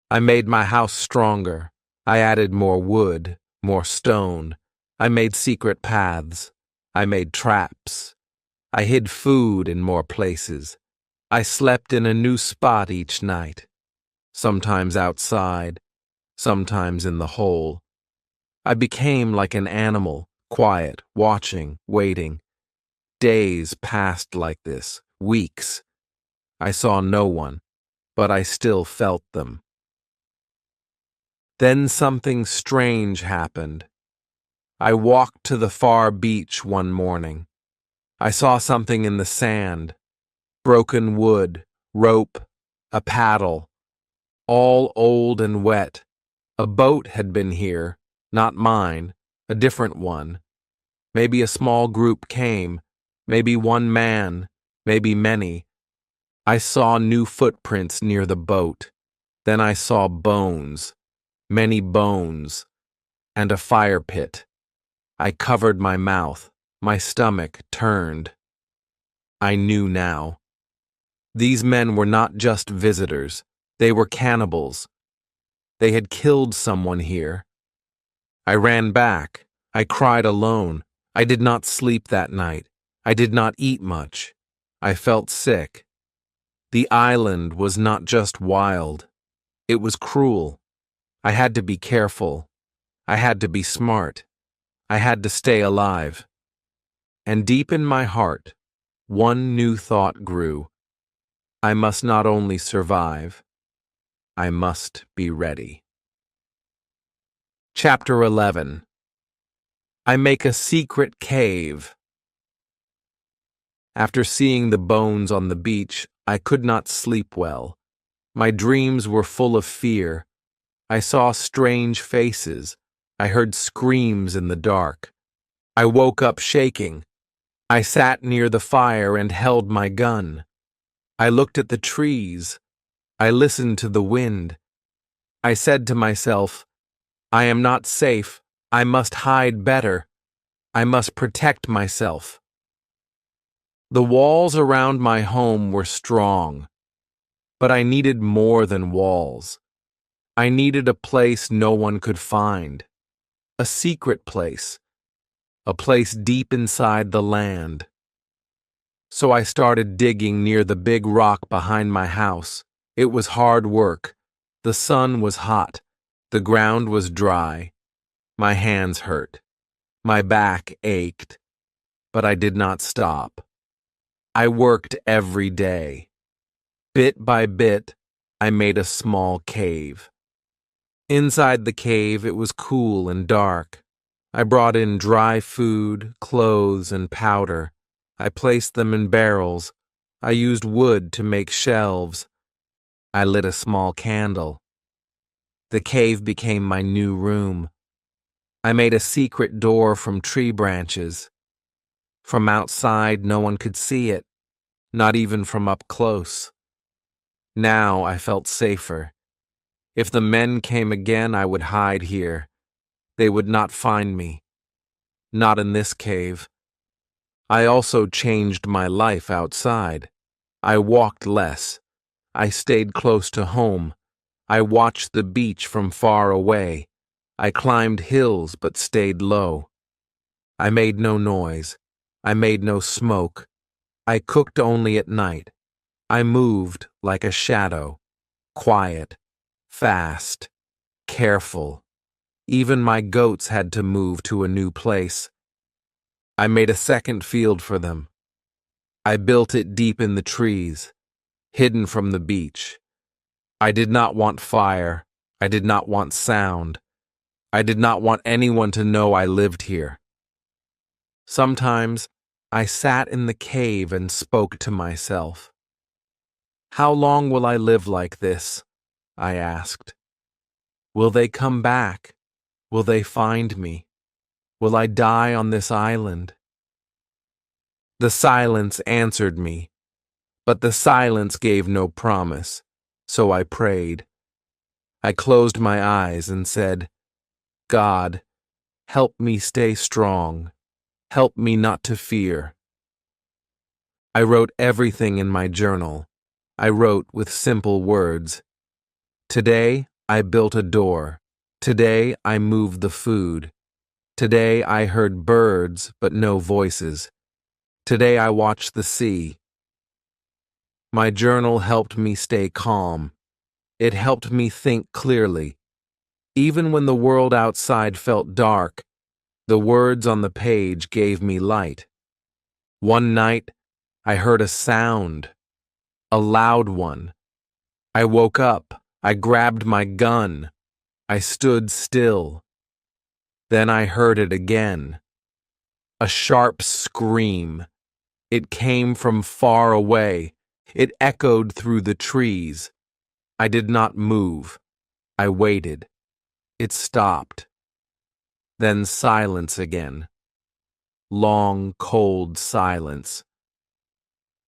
I made my house stronger. I added more wood, more stone. I made secret paths. I made traps. I hid food in more places. I slept in a new spot each night. Sometimes outside, sometimes in the hole. I became like an animal, quiet, watching, waiting. Days passed like this, weeks. I saw no one, but I still felt them. Then something strange happened. I walked to the far beach one morning. I saw something in the sand. Broken wood, rope, a paddle. All old and wet. A boat had been here, not mine, a different one. Maybe a small group came, maybe one man, maybe many. I saw new footprints near the boat. Then I saw bones, many bones, and a fire pit. I covered my mouth. My stomach turned. I knew now. These men were not just visitors. They were cannibals. They had killed someone here. I ran back. I cried alone. I did not sleep that night. I did not eat much. I felt sick. The island was not just wild. It was cruel. I had to be careful. I had to be smart. I had to stay alive. And deep in my heart, one new thought grew. I must not only survive, I must be ready. Chapter 11. I make a secret cave. After seeing the bones on the beach, I could not sleep well. My dreams were full of fear. I saw strange faces. I heard screams in the dark. I woke up shaking. I sat near the fire and held my gun. I looked at the trees. I listened to the wind. I said to myself, I am not safe. I must hide better. I must protect myself. The walls around my home were strong, but I needed more than walls. I needed a place no one could find, a secret place, a place deep inside the land. So I started digging near the big rock behind my house. It was hard work. The sun was hot. The ground was dry. My hands hurt. My back ached. But I did not stop. I worked every day. Bit by bit, I made a small cave. Inside the cave, it was cool and dark. I brought in dry food, clothes, and powder. I placed them in barrels. I used wood to make shelves. I lit a small candle. The cave became my new room. I made a secret door from tree branches. From outside, no one could see it, not even from up close. Now I felt safer. If the men came again, I would hide here. They would not find me. Not in this cave. I also changed my life outside. I walked less. I stayed close to home. I watched the beach from far away. I climbed hills but stayed low. I made no noise. I made no smoke. I cooked only at night. I moved like a shadow, quiet, fast, careful. Even my goats had to move to a new place. I made a second field for them. I built it deep in the trees, hidden from the beach. I did not want fire. I did not want sound. I did not want anyone to know I lived here. Sometimes I sat in the cave and spoke to myself. How long will I live like this? I asked. Will they come back? Will they find me? Will I die on this island? The silence answered me, but the silence gave no promise, so I prayed. I closed my eyes and said, God, help me stay strong. Help me not to fear. I wrote everything in my journal. I wrote with simple words. Today, I built a door. Today, I moved the food. Today, I heard birds, but no voices. Today, I watched the sea. My journal helped me stay calm. It helped me think clearly. Even when the world outside felt dark, the words on the page gave me light. One night, I heard a sound, a loud one. I woke up. I grabbed my gun. I stood still. Then I heard it again. A sharp scream. It came from far away. It echoed through the trees. I did not move. I waited. It stopped. Then silence again. Long, cold silence.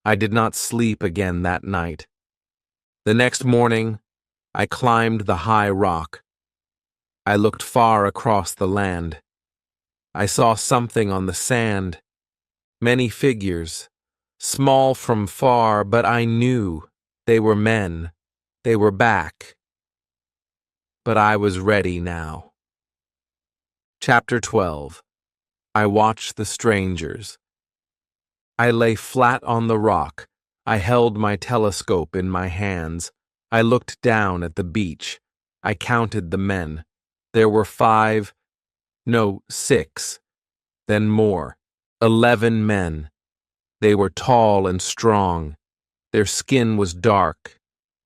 I did not sleep again that night. The next morning, I climbed the high rock. I looked far across the land. I saw something on the sand. Many figures, small from far, but I knew they were men. They were back. But I was ready now. Chapter 12. I watched the strangers. I lay flat on the rock. I held my telescope in my hands. I looked down at the beach. I counted the men. There were 6, then more. 11 men. They were tall and strong. Their skin was dark.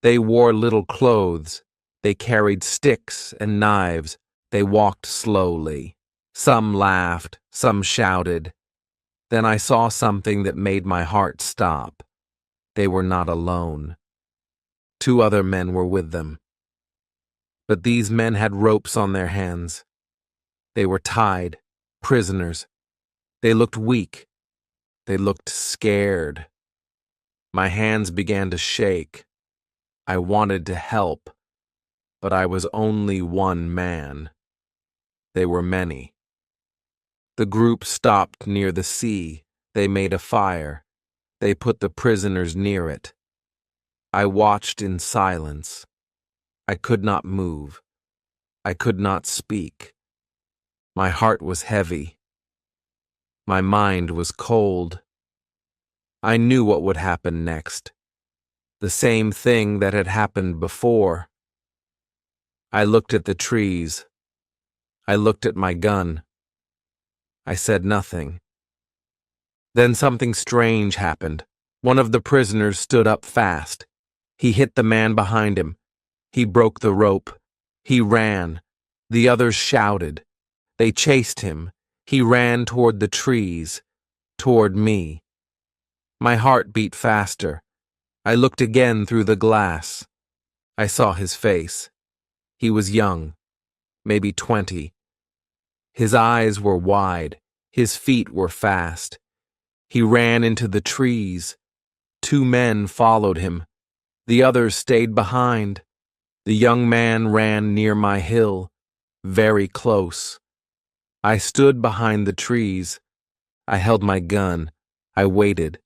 They wore little clothes. They carried sticks and knives. They walked slowly. Some laughed, some shouted. Then I saw something that made my heart stop. They were not alone. 2 other men were with them. But these men had ropes on their hands. They were tied, prisoners. They looked weak. They looked scared. My hands began to shake. I wanted to help, but I was only one man. They were many. The group stopped near the sea. They made a fire. They put the prisoners near it. I watched in silence. I could not move. I could not speak. My heart was heavy. My mind was cold. I knew what would happen next. The same thing that had happened before. I looked at the trees. I looked at my gun. I said nothing. Then something strange happened. One of the prisoners stood up fast. He hit the man behind him. He broke the rope. He ran. The others shouted. They chased him. He ran toward the trees, toward me. My heart beat faster. I looked again through the glass. I saw his face. He was young, maybe 20. His eyes were wide. His feet were fast. He ran into the trees. 2 men followed him. The others stayed behind. The young man ran near my hill, very close. I stood behind the trees. I held my gun. I waited.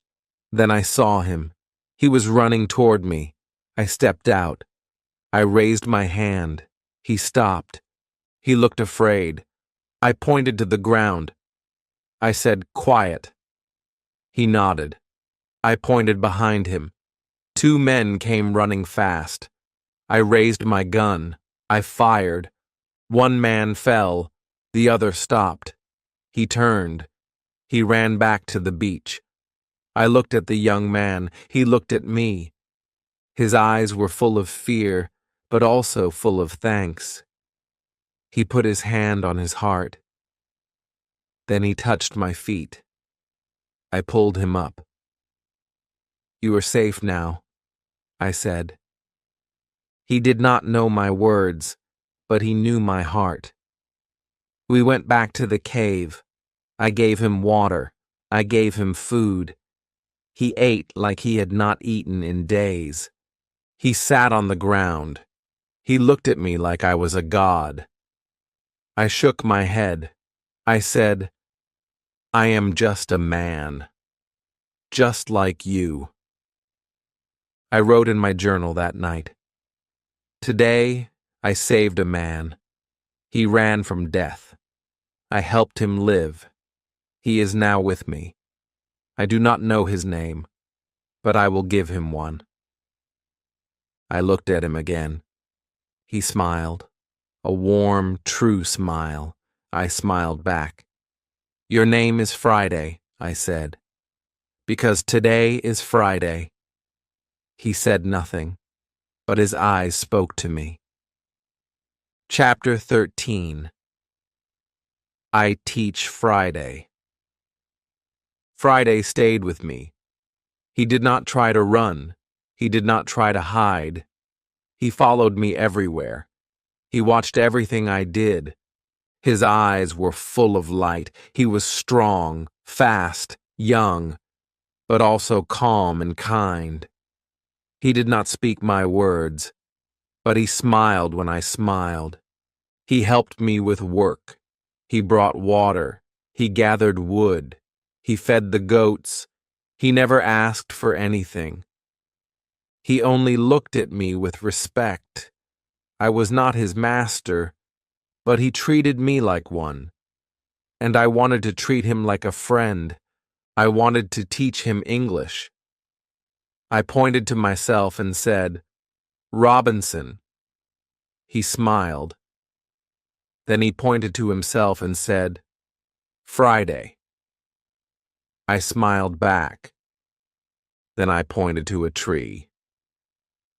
Then I saw him. He was running toward me. I stepped out. I raised my hand. He stopped. He looked afraid. I pointed to the ground. I said, "Quiet." He nodded. I pointed behind him. 2 men came running fast. I raised my gun. I fired. 1 man fell. The other stopped. He turned. He ran back to the beach. I looked at the young man. He looked at me. His eyes were full of fear, but also full of thanks. He put his hand on his heart. Then he touched my feet. I pulled him up. "You are safe now," I said. He did not know my words, but he knew my heart. We went back to the cave. I gave him water. I gave him food. He ate like he had not eaten in days. He sat on the ground. He looked at me like I was a god. I shook my head. I said, "I am just a man, just like you." I wrote in my journal that night. Today, I saved a man. He ran from death. I helped him live. He is now with me. I do not know his name, but I will give him one. I looked at him again. He smiled, a warm, true smile. I smiled back. "Your name is Friday," I said, "because today is Friday." He said nothing, but his eyes spoke to me. Chapter 13. I teach Friday. Friday stayed with me. He did not try to run. He did not try to hide. He followed me everywhere. He watched everything I did. His eyes were full of light. He was strong, fast, young, but also calm and kind. He did not speak my words, but he smiled when I smiled. He helped me with work. He brought water. He gathered wood. He fed the goats. He never asked for anything. He only looked at me with respect. I was not his master, but he treated me like one. And I wanted to treat him like a friend. I wanted to teach him English. I pointed to myself and said, "Robinson." He smiled. Then he pointed to himself and said, "Friday." I smiled back. Then I pointed to a tree.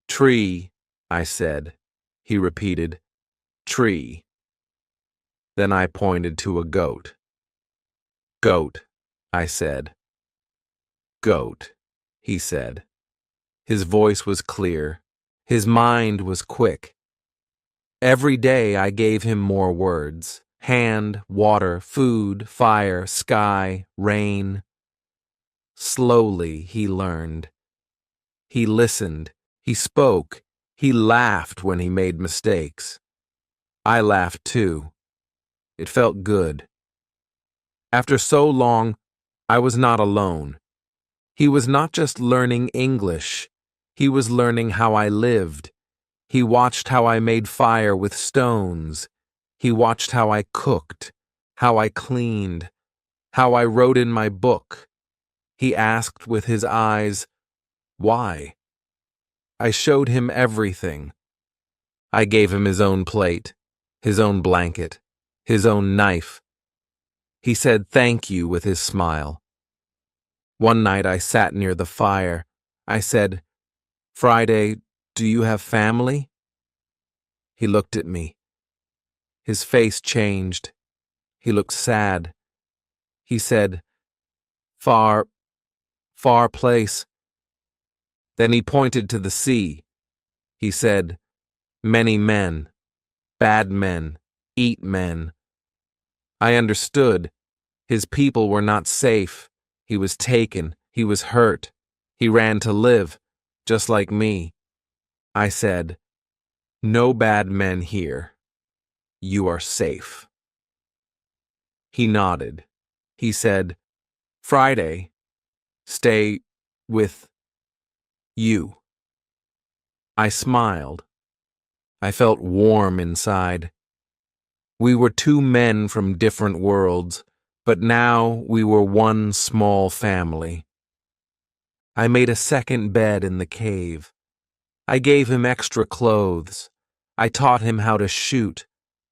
"Tree," I said. He repeated, "Tree." Then I pointed to a goat. "Goat," I said. "Goat," he said. His voice was clear. His mind was quick. Every day I gave him more words: hand, water, food, fire, sky, rain. Slowly he learned. He listened. He spoke. He laughed when he made mistakes. I laughed too. It felt good. After so long, I was not alone. He was not just learning English. He was learning how I lived. He watched how I made fire with stones. He watched how I cooked, how I cleaned, how I wrote in my book. He asked with his eyes, "Why?" I showed him everything. I gave him his own plate, his own blanket, his own knife. He said thank you with his smile. One night I sat near the fire. I said, "Friday, do you have family?" He looked at me. His face changed. He looked sad. He said, "Far, far place." Then he pointed to the sea. He said, "Many men, bad men, eat men." I understood. His people were not safe. He was taken. He was hurt. He ran to live, just like me. I said, "No bad men here. You are safe." He nodded. He said, "Friday, stay with you." I smiled. I felt warm inside. We were two men from different worlds, but now we were one small family. I made a second bed in the cave. I gave him extra clothes. I taught him how to shoot.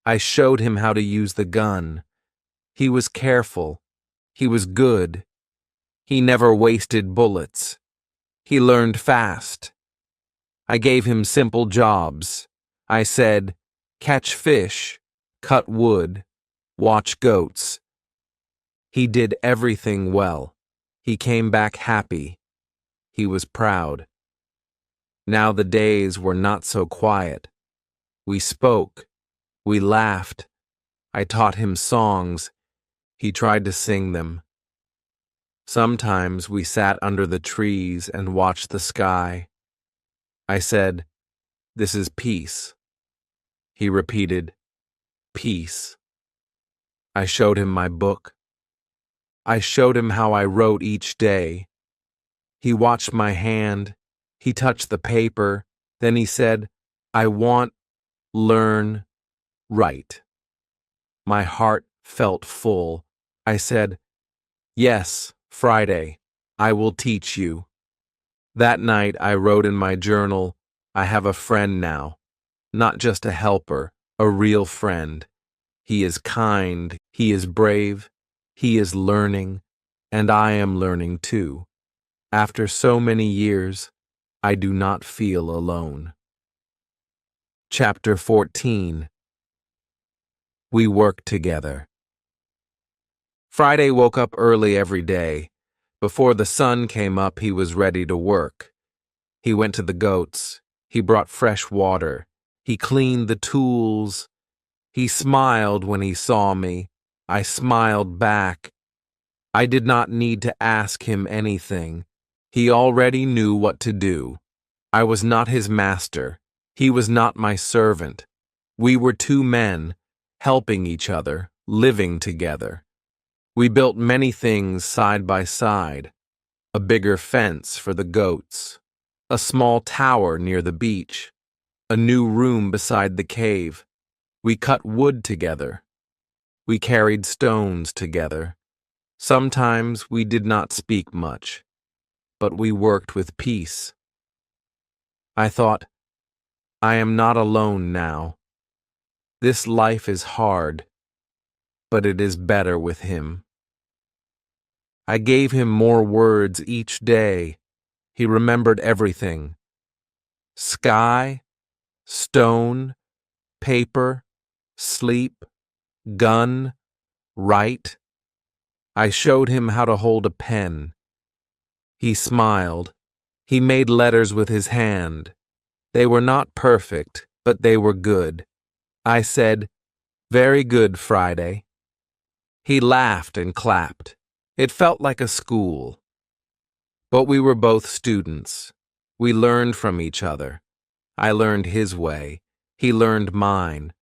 I showed him how to use the gun. He was careful. He was good. He never wasted bullets. He learned fast. I gave him simple jobs. I said, "Catch fish, cut wood, watch goats." He did everything well. He came back happy. He was proud. Now the days were not so quiet. We spoke. We laughed. I taught him songs. He tried to sing them. Sometimes we sat under the trees and watched the sky. I said, "This is peace." He repeated, "Peace." I showed him my book. I showed him how I wrote each day. He watched my hand. He touched the paper. Then he said, "I want, learn, write." My heart felt full. I said, "Yes, Friday, I will teach you." That night I wrote in my journal, "I have a friend now, not just a helper, a real friend. He is kind, he is brave, he is learning, and I am learning too. After so many years, I do not feel alone." Chapter 14. We work together. Friday woke up early every day. Before the sun came up, he was ready to work. He went to the goats. He brought fresh water. He cleaned the tools. He smiled when he saw me. I smiled back. I did not need to ask him anything. He already knew what to do. I was not his master. He was not my servant. We were two men, helping each other, living together. We built many things side by side: a bigger fence for the goats, a small tower near the beach, a new room beside the cave. We cut wood together. We carried stones together. Sometimes we did not speak much, but we worked with peace. I thought, I am not alone now. This life is hard, but it is better with him. I gave him more words each day. He remembered everything: sky, stone, paper, sleep, gun, write. I showed him how to hold a pen. He smiled. He made letters with his hand. They were not perfect, but they were good. I said, "Very good, Friday." He laughed and clapped. It felt like a school. But we were both students. We learned from each other. I learned his way. He learned mine.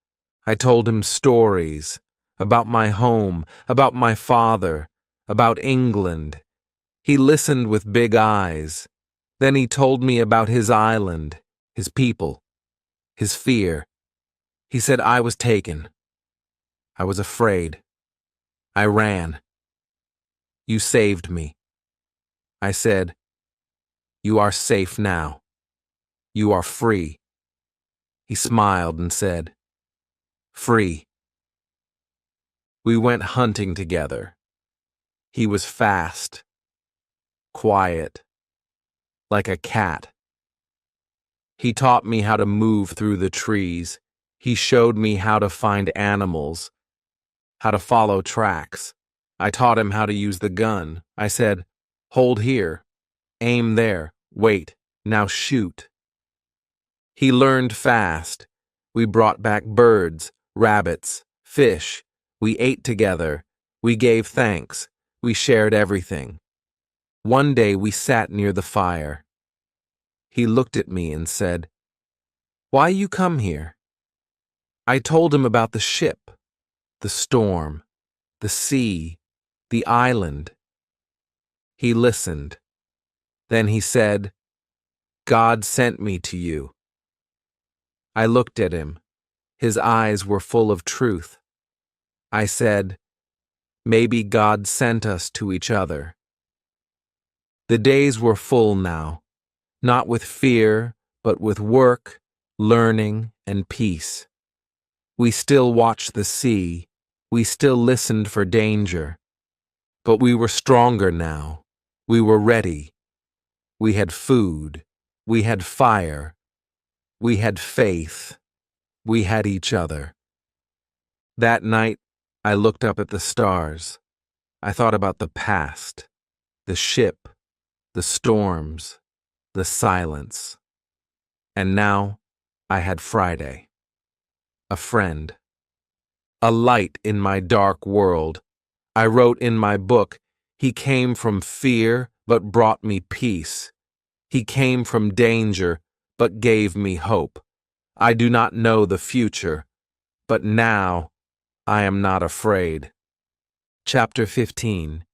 I told him stories about my home, about my father, about England. He listened with big eyes. Then he told me about his island, his people, his fear. He said I was taken. I was afraid. I ran. You saved me. I said, "You are safe now. You are free." He smiled and said, "Free." We went hunting together. He was fast, quiet, like a cat. He taught me how to move through the trees. He showed me how to find animals, how to follow tracks. I taught him how to use the gun. I said, "Hold here, aim there, wait, now shoot." He learned fast. We brought back birds, rabbits, fish. We ate together. We gave thanks. We shared everything. One day we sat near the fire. He looked at me and said, "Why you come here?" I told him about the ship, the storm, the sea, the island. He listened. Then he said, "God sent me to you." I looked at him. His eyes were full of truth. I said, "Maybe God sent us to each other." The days were full now, not with fear, but with work, learning, and peace. We still watched the sea. We still listened for danger. But we were stronger now. We were ready. We had food. We had fire. We had faith. We had each other. That night, I looked up at the stars. I thought about the past, the ship, the storms, the silence. And now, I had Friday, a friend, a light in my dark world. I wrote in my book, he came from fear, but brought me peace. He came from danger, but gave me hope. I do not know the future, but now I am not afraid. Chapter 15.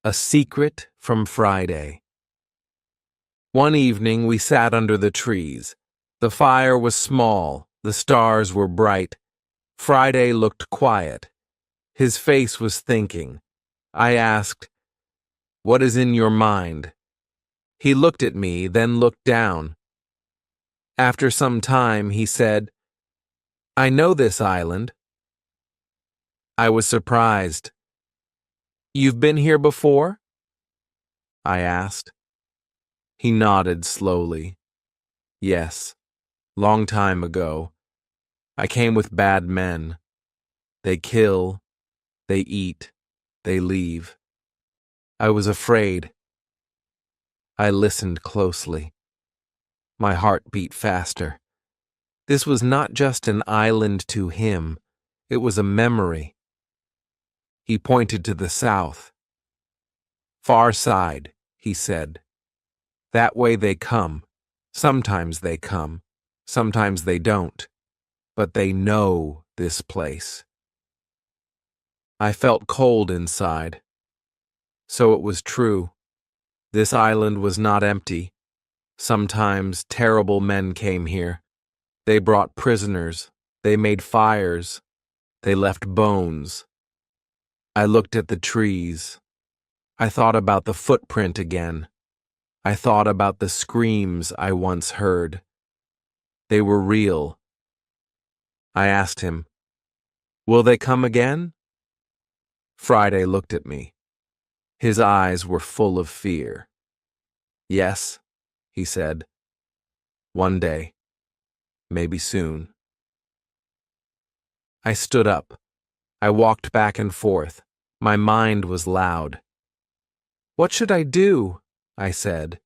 A Secret from Friday. One evening we sat under the trees. The fire was small, the stars were bright. Friday looked quiet. His face was thinking. I asked, "What is in your mind?" He looked at me, then looked down. After some time, he said, "I know this island." I was surprised. "You've been here before?" I asked. He nodded slowly. "Yes, long time ago. I came with bad men. They kill, they eat, they leave. I was afraid." I listened closely. My heart beat faster. This was not just an island to him. It was a memory. He pointed to the south. "Far side," he said. "That way they come. Sometimes they come. Sometimes they don't. But they know this place." I felt cold inside. So it was true. This island was not empty. Sometimes terrible men came here. They brought prisoners. They made fires. They left bones. I looked at the trees. I thought about the footprint again. I thought about the screams I once heard. They were real. I asked him, "Will they come again?" Friday looked at me. His eyes were full of fear. "Yes," he said. "One day. Maybe soon." I stood up. I walked back and forth. My mind was loud. "What should I do?" I said.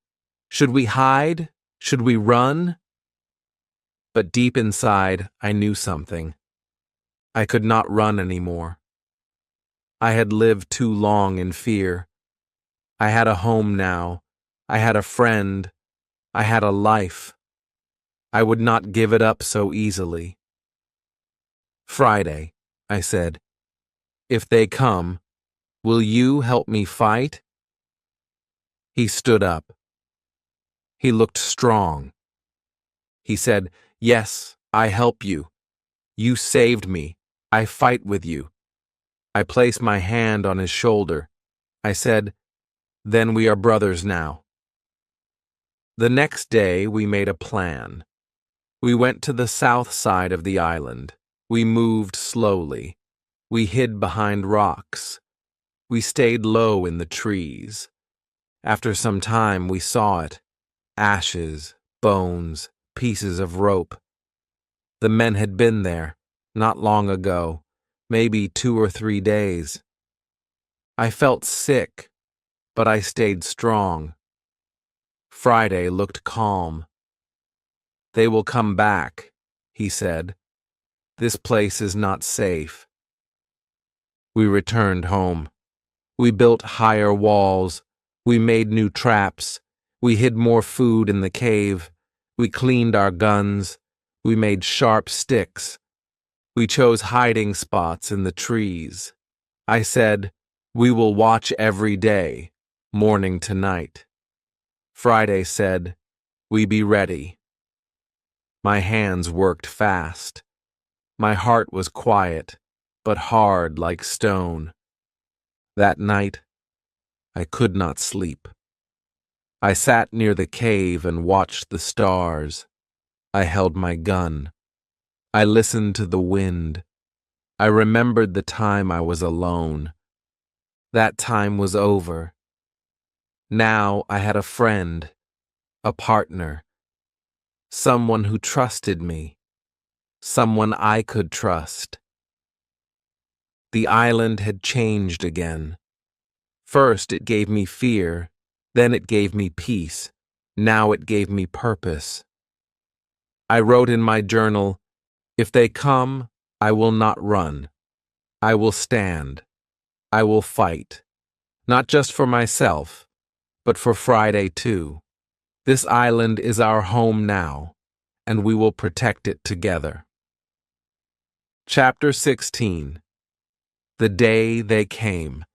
"Should we hide? Should we run?" But deep inside, I knew something. I could not run anymore. I had lived too long in fear. I had a home now. I had a friend. I had a life. I would not give it up so easily. "Friday," I said, "if they come, will you help me fight?" He stood up. He looked strong. He said, "Yes, I help you. You saved me. I fight with you." I placed my hand on his shoulder. I said, "Then we are brothers now." The next day we made a plan. We went to the south side of the island. We moved slowly. We hid behind rocks. We stayed low in the trees. After some time we saw it. Ashes, bones, pieces of rope. The men had been there, not long ago, maybe 2 or 3 days. I felt sick, but I stayed strong. Friday looked calm. "They will come back," he said. "This place is not safe." We returned home. We built higher walls. We made new traps. We hid more food in the cave. We cleaned our guns. We made sharp sticks. We chose hiding spots in the trees. I said, "We will watch every day, morning to night." Friday said, "We be ready." My hands worked fast. My heart was quiet, but hard like stone. That night, I could not sleep. I sat near the cave and watched the stars. I held my gun. I listened to the wind. I remembered the time I was alone. That time was over. Now I had a friend, a partner, someone who trusted me, someone I could trust. The island had changed again. First it gave me fear, then it gave me peace, now it gave me purpose. I wrote in my journal, "If they come, I will not run. I will stand. I will fight. Not just for myself, but for Friday too. This island is our home now, and we will protect it together." Chapter 16. The Day They Came.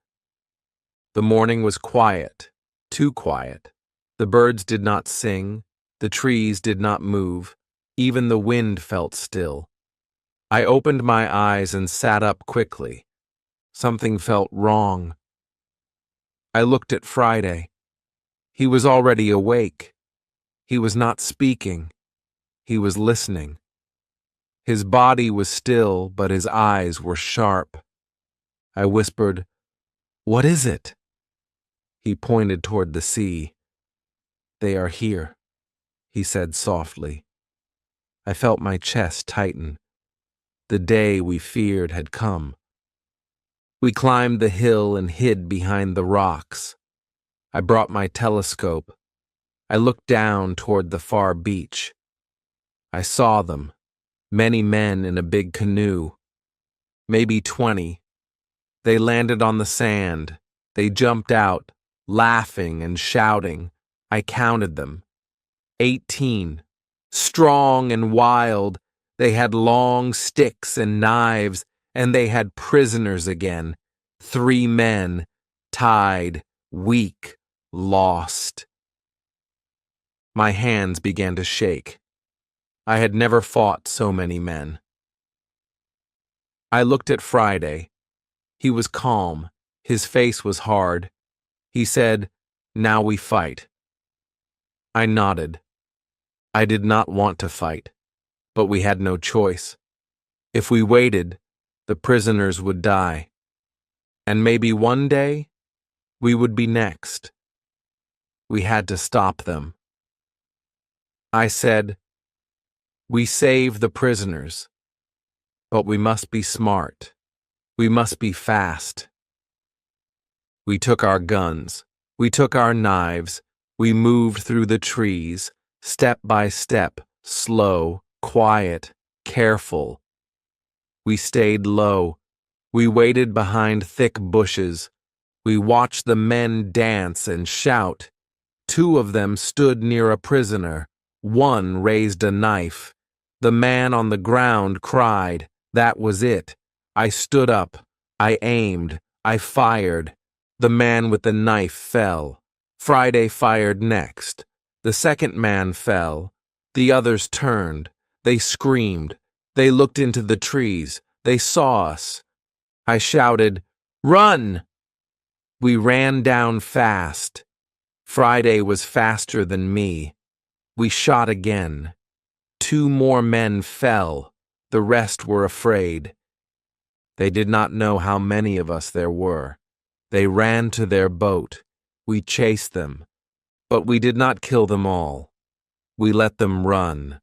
The morning was quiet, too quiet. The birds did not sing, the trees did not move, even the wind felt still. I opened my eyes and sat up quickly. Something felt wrong. I looked at Friday. He was already awake. He was not speaking. He was listening. His body was still, but his eyes were sharp. I whispered, "What is it?" He pointed toward the sea. "They are here," he said softly. I felt my chest tighten. The day we feared had come. We climbed the hill and hid behind the rocks. I brought my telescope. I looked down toward the far beach. I saw them, many men in a big canoe. Maybe 20. They landed on the sand. They jumped out, laughing and shouting. I counted them. 18. Strong and wild, they had long sticks and knives, and they had prisoners again. 3 men, tied, weak, lost. My hands began to shake. I had never fought so many men. I looked at Friday. He was calm. His face was hard. He said, "Now we fight." I nodded. I did not want to fight, but we had no choice. If we waited, the prisoners would die. And maybe one day, we would be next. We had to stop them. I said, "We save the prisoners, but we must be smart. We must be fast." We took our guns. We took our knives. We moved through the trees, step by step, slow, quiet, careful. We stayed low. We waited behind thick bushes. We watched the men dance and shout. 2 of them stood near a prisoner. 1 raised a knife. The man on the ground cried. That was it. I stood up. I aimed. I fired. The man with the knife fell. Friday fired next. The second man fell. The others turned. They screamed. They looked into the trees. They saw us. I shouted, "Run!" We ran down fast. Friday was faster than me. We shot again. 2 more men fell. The rest were afraid. They did not know how many of us there were. They ran to their boat. We chased them. But we did not kill them all. We let them run.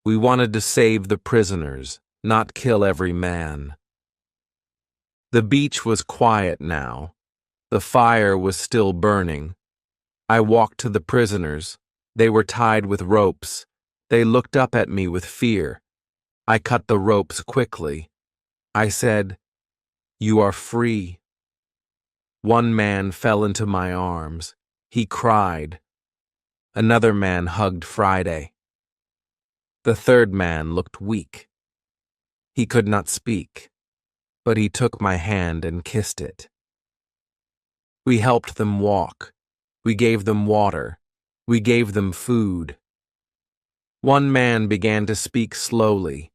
We wanted to save the prisoners, not kill every man. The beach was quiet now. The fire was still burning. I walked to the prisoners. They were tied with ropes. They looked up at me with fear. I cut the ropes quickly. I said, "You are free." 1 man fell into my arms. He cried. Another man hugged Friday. The 3rd man looked weak. He could not speak, but he took my hand and kissed it. We helped them walk. We gave them water. We gave them food. 1 man began to speak slowly.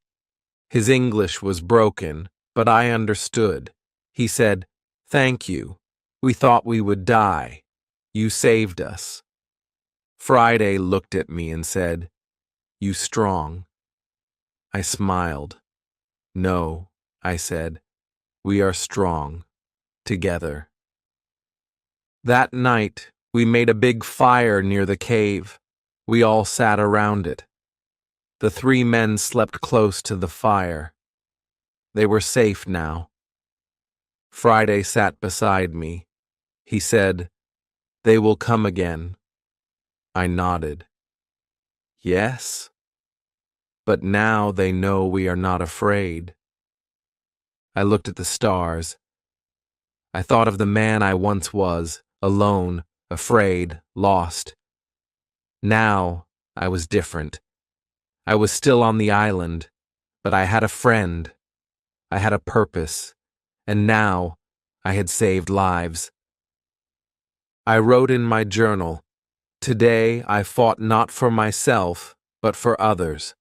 His English was broken, but I understood. He said, "Thank you. We thought we would die. You saved us." Friday looked at me and said, "You strong?" I smiled. "No," I said, "we are strong, together." That night, we made a big fire near the cave. We all sat around it. The 3 men slept close to the fire. They were safe now. Friday sat beside me. He said, "They will come again." I nodded. "Yes, but now they know we are not afraid." I looked at the stars. I thought of the man I once was, alone, afraid, lost. Now I was different. I was still on the island, but I had a friend. I had a purpose, and now I had saved lives. I wrote in my journal, "Today I fought not for myself, but for others.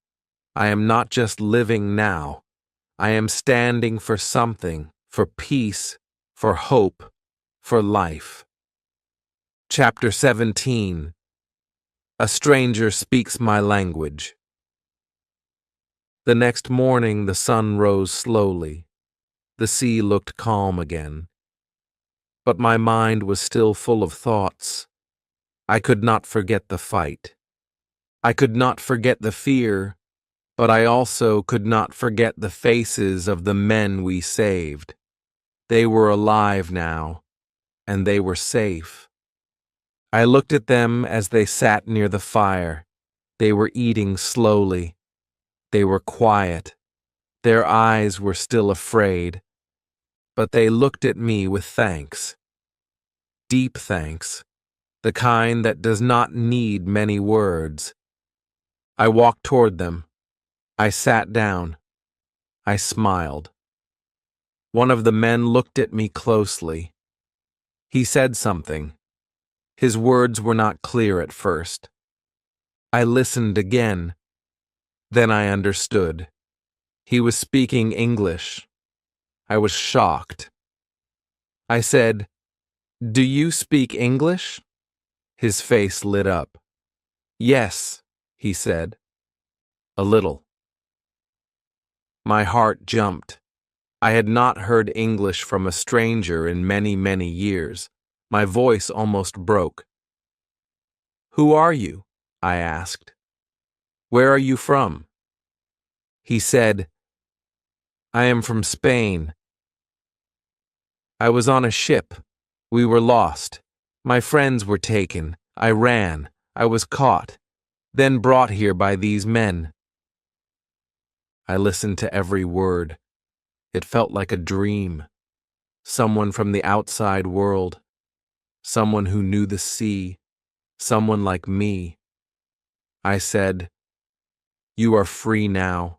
I am not just living now. I am standing for something, for peace, for hope, for life." Chapter 17. A stranger speaks my language. The next morning the sun rose slowly. The sea looked calm again. But my mind was still full of thoughts. I could not forget the fight. I could not forget the fear, but I also could not forget the faces of the men we saved. They were alive now, and they were safe. I looked at them as they sat near the fire. They were eating slowly. They were quiet. Their eyes were still afraid, but they looked at me with thanks. Deep thanks, the kind that does not need many words. I walked toward them. I sat down. I smiled. One of the men looked at me closely. He said something. His words were not clear at first. I listened again. Then I understood. He was speaking English. I was shocked. I said, "Do you speak English?" His face lit up. "Yes," he said. "A little." My heart jumped. I had not heard English from a stranger in many, many years. My voice almost broke. "Who are you?" I asked. "Where are you from?" He said, "I am from Spain. I was on a ship. We were lost. My friends were taken. I ran. I was caught, then brought here by these men." I listened to every word. It felt like a dream. Someone from the outside world. Someone who knew the sea. Someone like me. I said, "You are free now.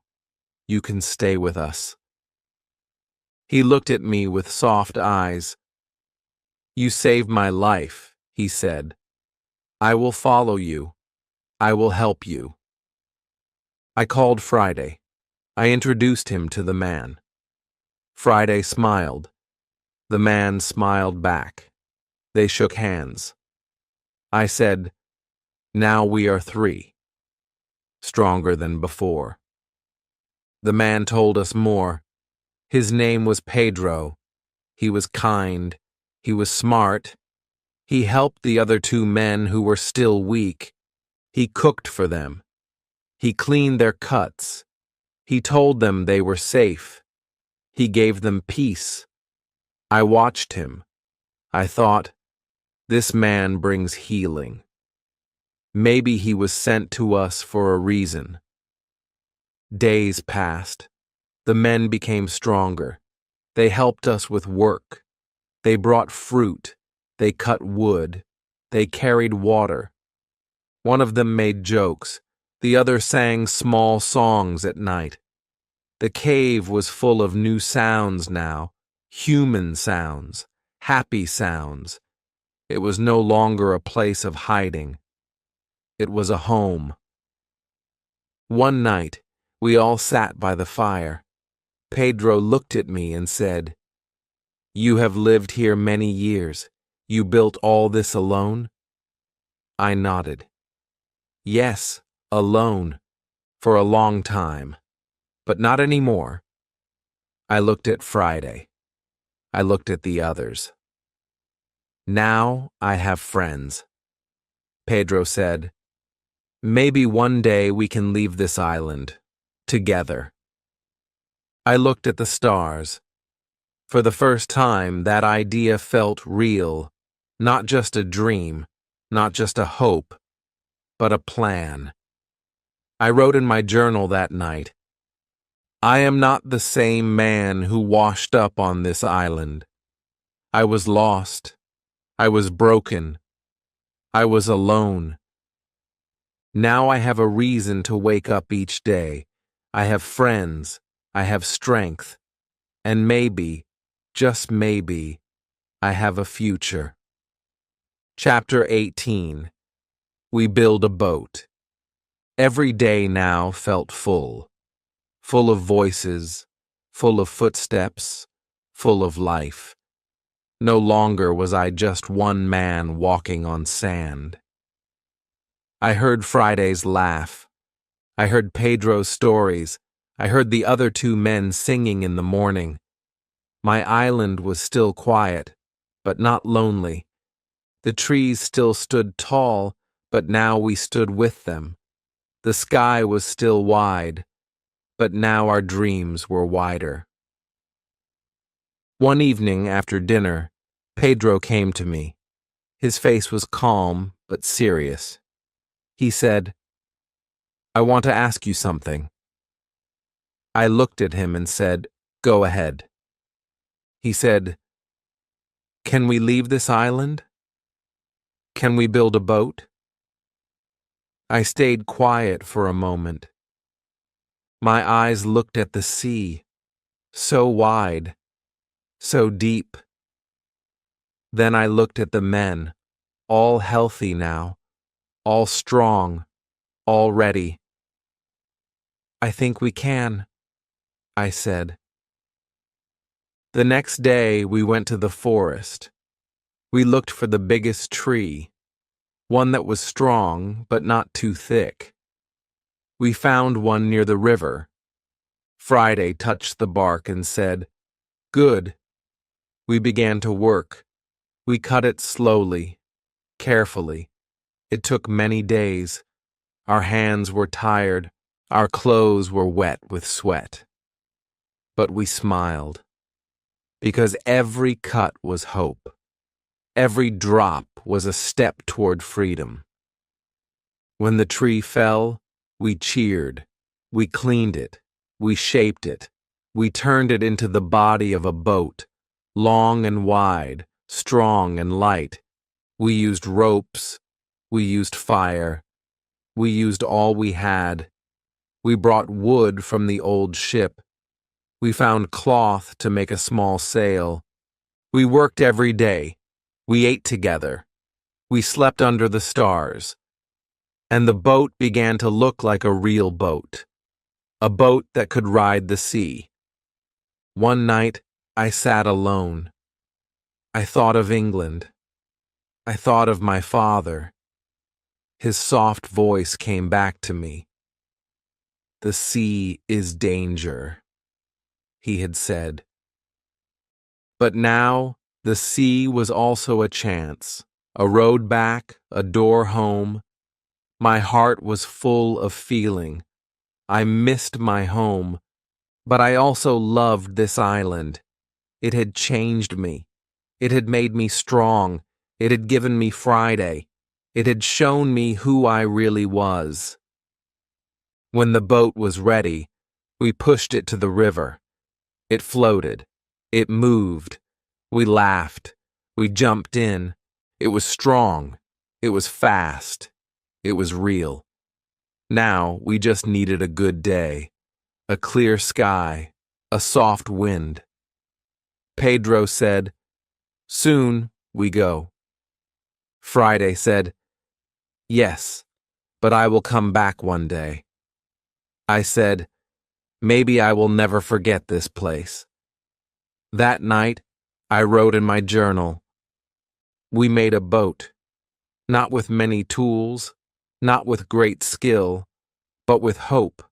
You can stay with us." He looked at me with soft eyes. "You saved my life," he said. "I will follow you. I will help you." I called Friday. I introduced him to the man. Friday smiled. The man smiled back. They shook hands. I said, "Now we are three." Stronger than before. The man told us more. His name was Pedro. He was kind. He was smart. He helped the other two men who were still weak. He cooked for them. He cleaned their cuts. He told them they were safe. He gave them peace. I watched him. I thought, this man brings healing. Maybe he was sent to us for a reason. Days passed. The men became stronger. They helped us with work. They brought fruit. They cut wood. They carried water. One of them made jokes. The other sang small songs at night. The cave was full of new sounds now, human sounds, happy sounds. It was no longer a place of hiding. It was a home. One night, we all sat by the fire. Pedro looked at me and said, "You have lived here many years. You built all this alone?" I nodded. "Yes, alone, for a long time, but not anymore." I looked at Friday. I looked at the others. "Now I have friends." Pedro said, "Maybe one day we can leave this island, together." I looked at the stars. For the first time, that idea felt real, not just a dream, not just a hope, but a plan. I wrote in my journal that night, "I am not the same man who washed up on this island. I was lost. I was broken. I was alone. Now I have a reason to wake up each day. I have friends. I have strength. And maybe, just maybe, I have a future." Chapter 18. We build a boat. Every day now felt full. Full of voices, full of footsteps, full of life. No longer was I just one man walking on sand. I heard Friday's laugh. I heard Pedro's stories. I heard the other two men singing in the morning. My island was still quiet, but not lonely. The trees still stood tall, but now we stood with them. The sky was still wide, but now our dreams were wider. One evening after dinner, Pedro came to me. His face was calm, but serious. He said, "I want to ask you something." I looked at him and said, "Go ahead." He said, "Can we leave this island? Can we build a boat?" I stayed quiet for a moment. My eyes looked at the sea, so wide, so deep. Then I looked at the men, all healthy now, all strong, all ready. I think we can, I said. The next day we went to the forest. We looked for the biggest tree, one that was strong but not too thick. We found one near the river. Friday touched the bark and said, "Good." We began to work. We cut it slowly, carefully. It took many days. Our hands were tired. Our clothes were wet with sweat. But we smiled, because every cut was hope. Every drop was a step toward freedom. When the tree fell, we cheered. We cleaned it. We shaped it. We turned it into the body of a boat, long and wide, strong and light. We used ropes. We used fire. We used all we had. We brought wood from the old ship. We found cloth to make a small sail. We worked every day. We ate together. We slept under the stars. And the boat began to look like a real boat, a boat that could ride the sea. One night, I sat alone. I thought of England. I thought of my father. His soft voice came back to me. "The sea is danger," he had said. But now, the sea was also a chance, a road back, a door home. My heart was full of feeling. I missed my home, but I also loved this island. It had changed me. It had made me strong. It had given me Friday. It had shown me who I really was. When the boat was ready, we pushed it to the river. It floated. It moved. We laughed. We jumped in. It was strong. It was fast. It was real. Now we just needed a good day, a clear sky, a soft wind. Pedro said, "Soon we go." Friday said, "Yes, but I will come back one day." I said, "Maybe I will never forget this place." That night, I wrote in my journal, "We made a boat, not with many tools, not with great skill, but with hope,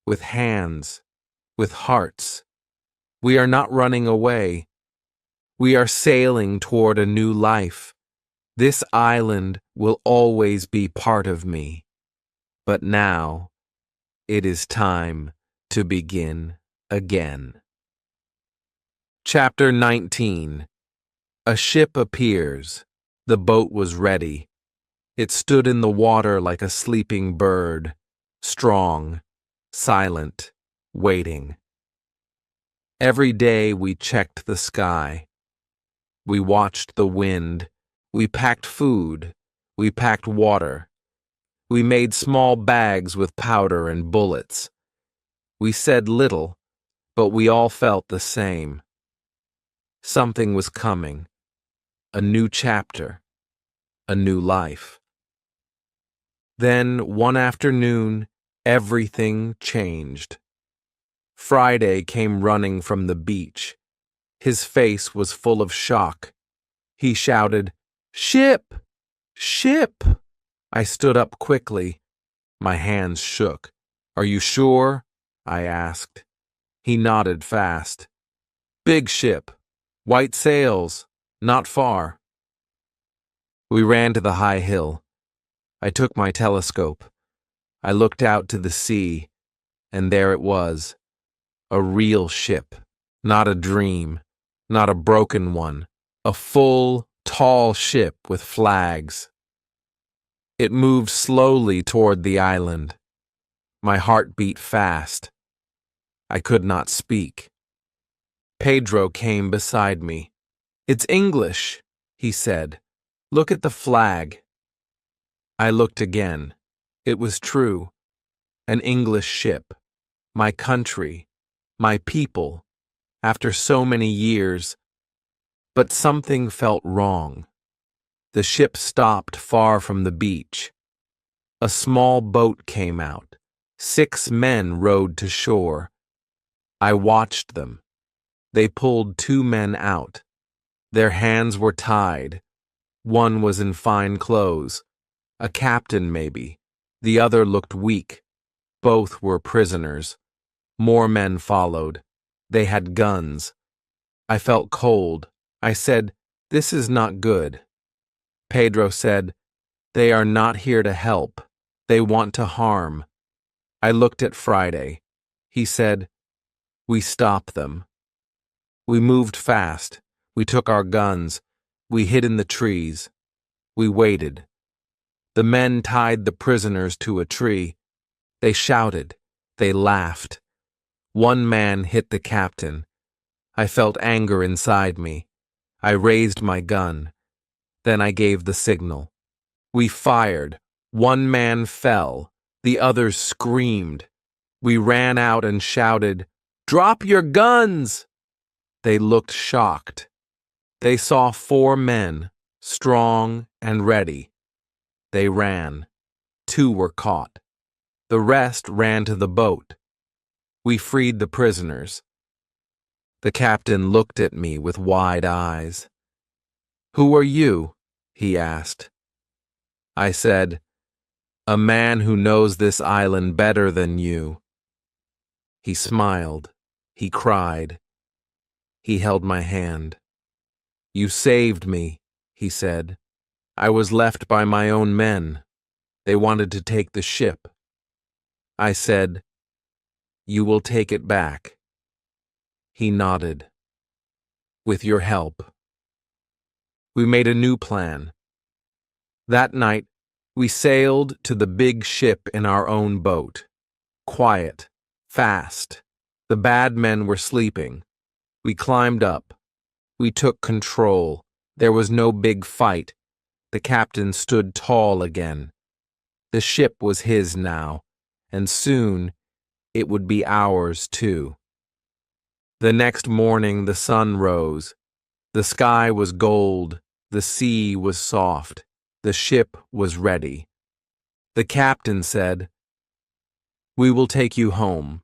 with hands, with hearts. We are not running away. We are sailing toward a new life. This island will always be part of me. But now, it is time to begin again." Chapter 19. A ship appears. The boat was ready. It stood in the water like a sleeping bird, strong, silent, waiting. Every day we checked the sky. We watched the wind. We packed food. We packed water. We made small bags with powder and bullets. We said little, but we all felt the same. Something was coming. A new chapter. A new life. Then, one afternoon, everything changed. Friday came running from the beach. His face was full of shock. He shouted, "Ship! Ship!" I stood up quickly. My hands shook. "Are you sure?" I asked. He nodded fast. "Big ship. White sails. Not far." We ran to the high hill. I took my telescope. I looked out to the sea, and there it was. A real ship. Not a dream. Not a broken one. A full, tall ship with flags. It moved slowly toward the island. My heart beat fast. I could not speak. Pedro came beside me. "It's English," he said. "Look at the flag." I looked again. It was true. An English ship. My country. My people. after so many years, but something felt wrong. The ship stopped far from the beach. A small boat came out. 6 men rowed to shore. I watched them. They pulled 2 men out. Their hands were tied. One was in fine clothes. A captain, maybe. The other looked weak. Both were prisoners. More men followed. They had guns. I felt cold. I said, "This is not good." Pedro said, "They are not here to help. They want to harm." I looked at Friday. He said, "We stop them." We moved fast. We took our guns. We hid in the trees. We waited. The men tied the prisoners to a tree. They shouted. They laughed. One man hit the captain. I felt anger inside me. I raised my gun. Then I gave the signal. We fired. One man fell. The others screamed. We ran out and shouted, "Drop your guns!" They looked shocked. They saw 4 men, strong and ready. They ran. 2 were caught. The rest ran to the boat. We freed the prisoners. The captain looked at me with wide eyes. "Who are you?" he asked. I said, "A man who knows this island better than you." He smiled. He cried. He held my hand. "You saved me," he said. "I was left by my own men. They wanted to take the ship." I said, "You will take it back." He nodded. "With your help." We made a new plan. That night, we sailed to the big ship in our own boat. Quiet, fast. The bad men were sleeping. We climbed up. We took control. There was no big fight. The captain stood tall again. The ship was his now, and soon it would be ours too. The next morning the sun rose. The sky was gold. The sea was soft. The ship was ready. The captain said, "We will take you home."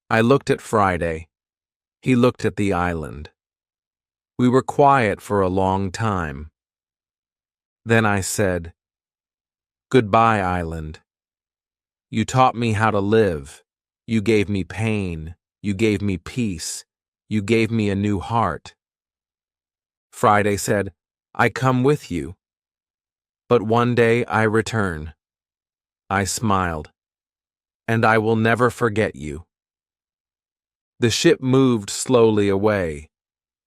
I looked at Friday. He looked at the island. We were quiet for a long time. Then I said, "Goodbye, island. You taught me how to live. You gave me pain. You gave me peace. You gave me a new heart." Friday said, "I come with you. But one day I return." I smiled. "And I will never forget you." The ship moved slowly away.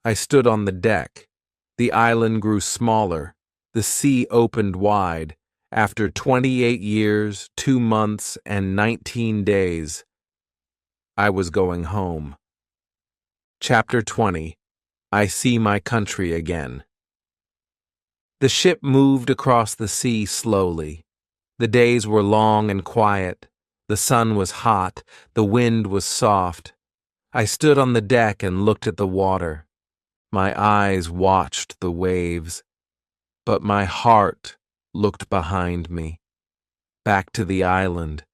I stood on the deck. The island grew smaller. The sea opened wide. After 28 years, 2 months, and 19 days, I was going home. Chapter 20. I see my country again. The ship moved across the sea slowly. The days were long and quiet. The sun was hot. The wind was soft. I stood on the deck and looked at the water. My eyes watched the waves, but my heart looked behind me, back to the island,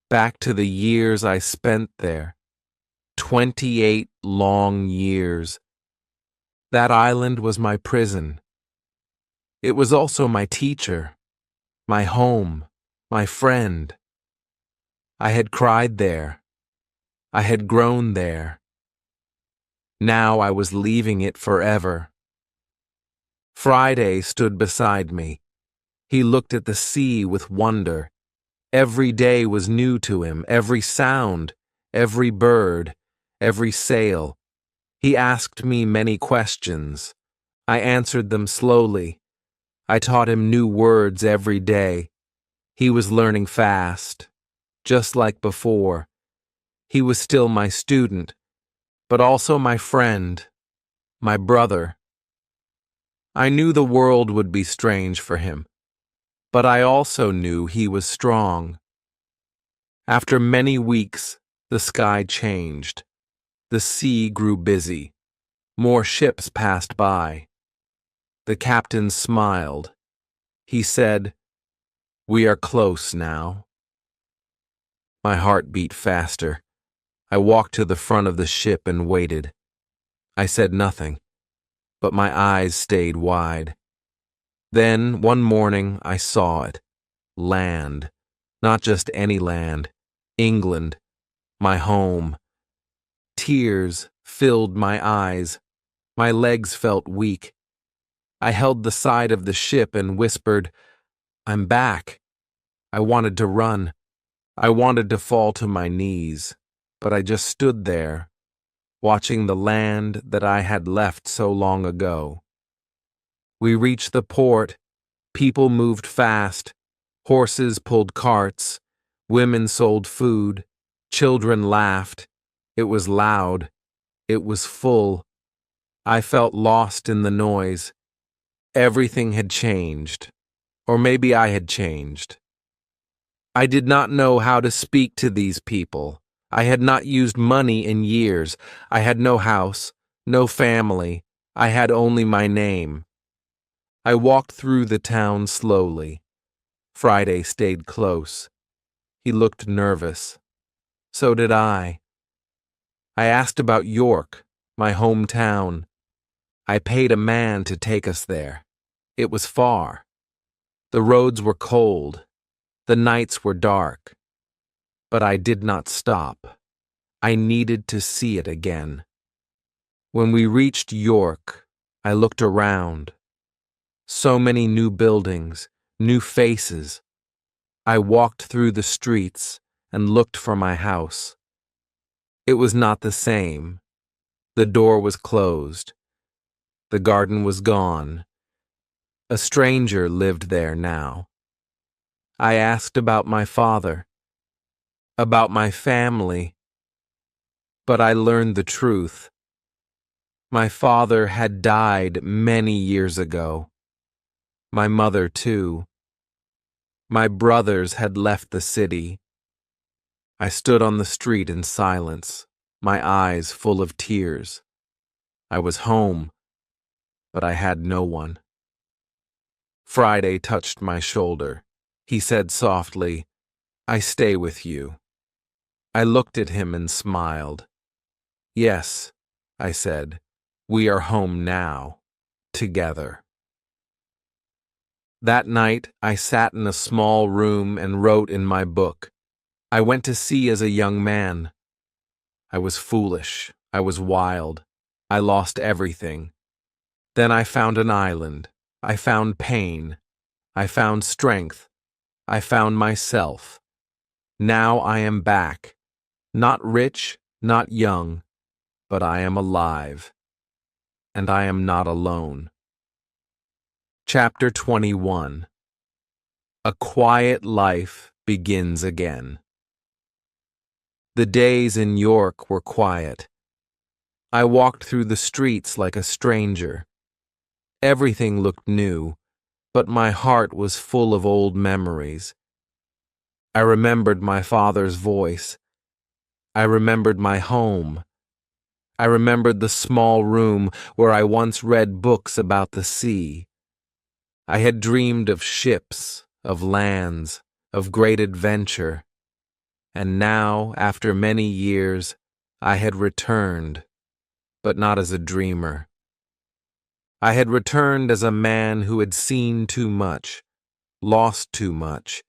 back to the years I spent there. 28 long years. That island was my prison. It was also my teacher, my home, my friend. I had cried there. I had grown there. Now I was leaving it forever. Friday stood beside me. He looked at the sea with wonder. Every day was new to him, every sound, every bird, every sail. He asked me many questions. I answered them slowly. I taught him new words every day. He was learning fast, just like before. He was still my student, but also my friend, my brother. I knew the world would be strange for him, but I also knew he was strong. After many weeks, the sky changed. The sea grew busy. More ships passed by. The captain smiled. He said, "We are close now." My heart beat faster. I walked to the front of the ship and waited. I said nothing, but my eyes stayed wide. Then, one morning, I saw it. Land. Not just any land. England. My home. Tears filled my eyes. My legs felt weak. I held the side of the ship and whispered, "I'm back." I wanted to run. I wanted to fall to my knees, but I just stood there, watching the land that I had left so long ago. We reached the port. People moved fast. Horses pulled carts. Women sold food. Children laughed. It was loud. It was full. I felt lost in the noise. Everything had changed. Or maybe I had changed. I did not know how to speak to these people. I had not used money in years. I had no house, no family. I had only my name. I walked through the town slowly. Friday stayed close. He looked nervous. So did I. I asked about York, my hometown. I paid a man to take us there. It was far. The roads were cold. The nights were dark. But I did not stop. I needed to see it again. When we reached York, I looked around. So many new buildings, new faces. I walked through the streets and looked for my house. It was not the same. The door was closed. The garden was gone. A stranger lived there now. I asked about my father, about my family, but I learned the truth. My father had died many years ago. My mother, too. My brothers had left the city. I stood on the street in silence, my eyes full of tears. I was home, but I had no one. Friday touched my shoulder. He said softly, "I stay with you." I looked at him and smiled. "Yes," I said, "we are home now, together." That night, I sat in a small room and wrote in my book. I went to sea as a young man. I was foolish. I was wild. I lost everything. Then I found an island. I found pain. I found strength. I found myself. Now I am back. Not rich, not young, but I am alive. And I am not alone. Chapter 21. A quiet life begins again. The days in York were quiet. I walked through the streets like a stranger. Everything looked new, but my heart was full of old memories. I remembered my father's voice. I remembered my home. I remembered the small room where I once read books about the sea. I had dreamed of ships, of lands, of great adventure. And now, after many years, I had returned, but not as a dreamer. I had returned as a man who had seen too much, lost too much,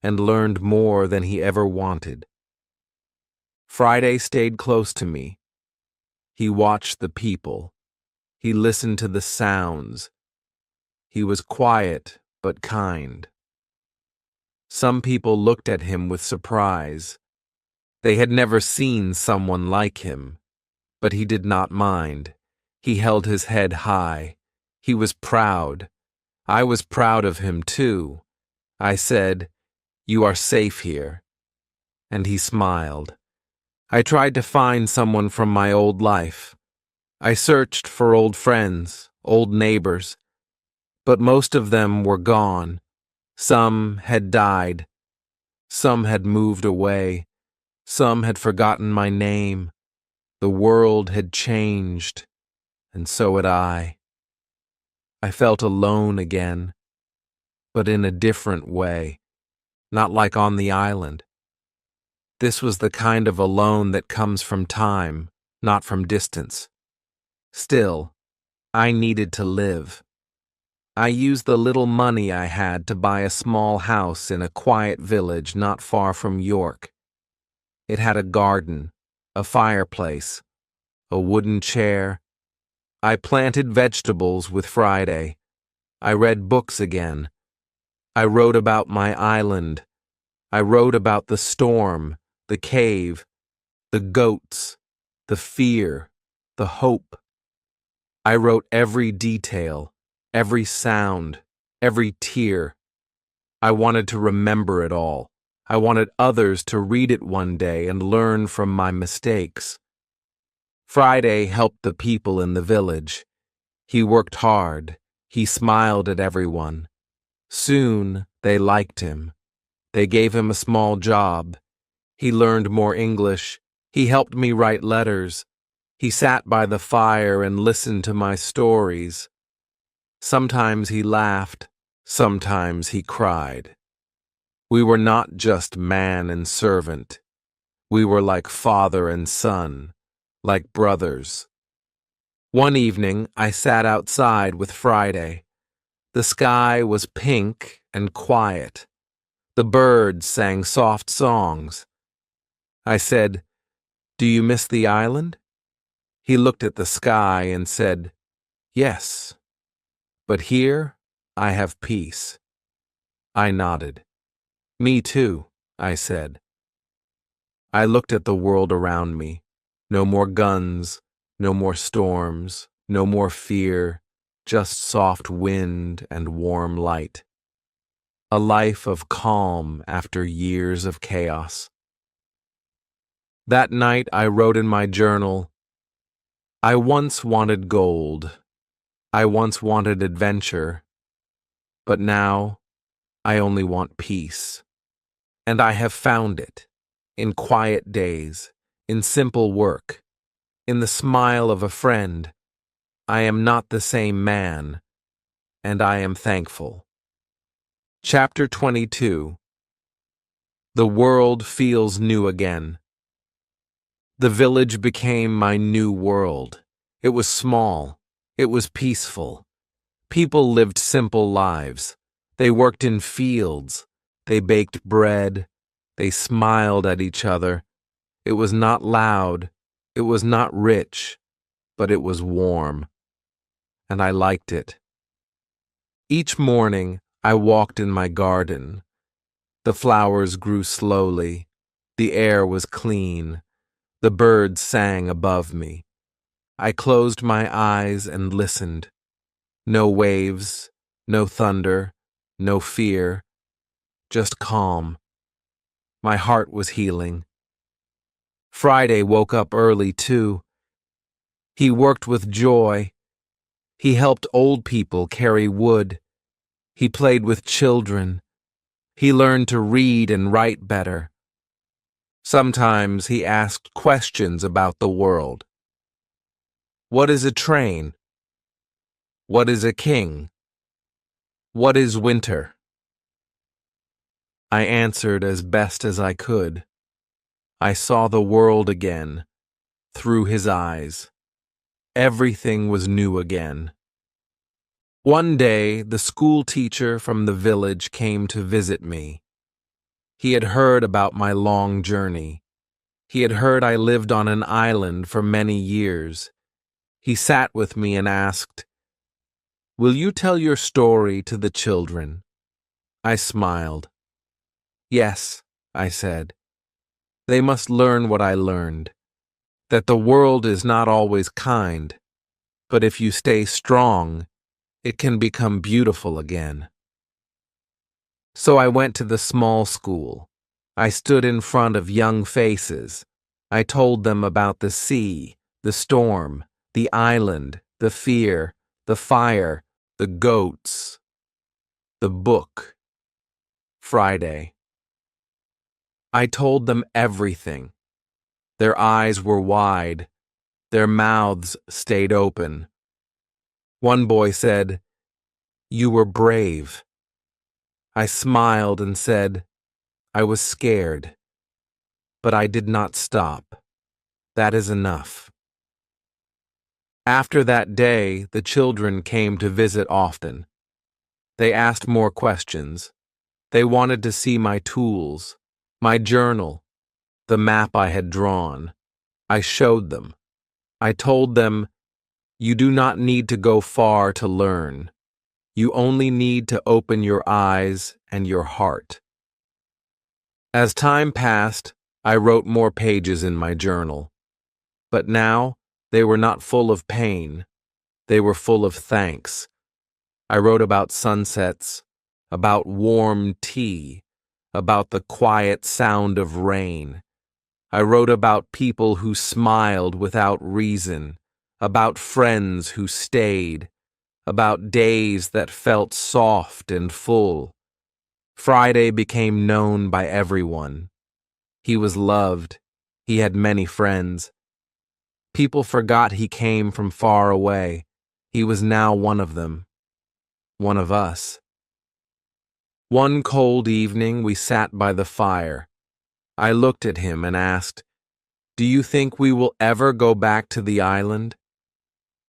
and learned more than he ever wanted. Friday stayed close to me. He watched the people. He listened to the sounds. He was quiet but kind. Some people looked at him with surprise. They had never seen someone like him, but he did not mind. He held his head high. He was proud. I was proud of him too. I said, "You are safe here." And he smiled. I tried to find someone from my old life. I searched for old friends, old neighbors, but most of them were gone. Some had died. Some had moved away. Some had forgotten my name. The world had changed, and so had I. I felt alone again, but in a different way, not like on the island. This was the kind of alone that comes from time, not from distance. Still, I needed to live. I used the little money I had to buy a small house in a quiet village not far from York. It had a garden, a fireplace, a wooden chair. I planted vegetables with Friday. I read books again. I wrote about my island. I wrote about the storm, the cave, the goats, the fear, the hope. I wrote every detail, every sound, every tear. I wanted to remember it all. I wanted others to read it one day and learn from my mistakes. Friday helped the people in the village. He worked hard. He smiled at everyone. Soon, they liked him. They gave him a small job. He learned more English. He helped me write letters. He sat by the fire and listened to my stories. Sometimes he laughed. Sometimes he cried. We were not just man and servant. We were like father and son, like brothers. One evening, I sat outside with Friday. The sky was pink and quiet. The birds sang soft songs. I said, "Do you miss the island?" He looked at the sky and said, "Yes, but here I have peace." I nodded. "Me too," I said. I looked at the world around me. No more guns, no more storms, no more fear, just soft wind and warm light. A life of calm after years of chaos. That night I wrote in my journal, "I once wanted gold. I once wanted adventure. But now I only want peace. And I have found it. In quiet days, in simple work, in the smile of a friend. I am not the same man, and I am thankful." Chapter 22. The world feels new again. The village became my new world. It was small. It was peaceful. People lived simple lives. They worked in fields. They baked bread. They smiled at each other. It was not loud. It was not rich, but it was warm. And I liked it. Each morning, I walked in my garden. The flowers grew slowly. The air was clean. The birds sang above me. I closed my eyes and listened. No waves, no thunder, no fear, just calm. My heart was healing. Friday woke up early, too. He worked with joy. He helped old people carry wood. He played with children. He learned to read and write better. Sometimes he asked questions about the world. What is a train? What is a king? What is winter? I answered as best as I could. I saw the world again, through his eyes. Everything was new again. One day, the school teacher from the village came to visit me. He had heard about my long journey. He had heard I lived on an island for many years. He sat with me and asked, "Will you tell your story to the children?" I smiled. "Yes," I said. "They must learn what I learned, that the world is not always kind, but if you stay strong, it can become beautiful again." So I went to the small school. I stood in front of young faces. I told them about the sea, the storm, the island, the fear, the fire, the goats, the book. Friday. I told them everything. Their eyes were wide. Their mouths stayed open. One boy said, "You were brave." I smiled and said, "I was scared." But I did not stop. That is enough. After that day, the children came to visit often. They asked more questions. They wanted to see my tools, my journal, the map I had drawn. I showed them. I told them, "You do not need to go far to learn. You only need to open your eyes and your heart." As time passed, I wrote more pages in my journal. But now, they were not full of pain. They were full of thanks. I wrote about sunsets, about warm tea, about the quiet sound of rain. I wrote about people who smiled without reason, about friends who stayed, about days that felt soft and full. Friday became known by everyone. He was loved. He had many friends. People forgot he came from far away. He was now one of them, one of us. One cold evening, we sat by the fire. I looked at him and asked, "Do you think we will ever go back to the island?"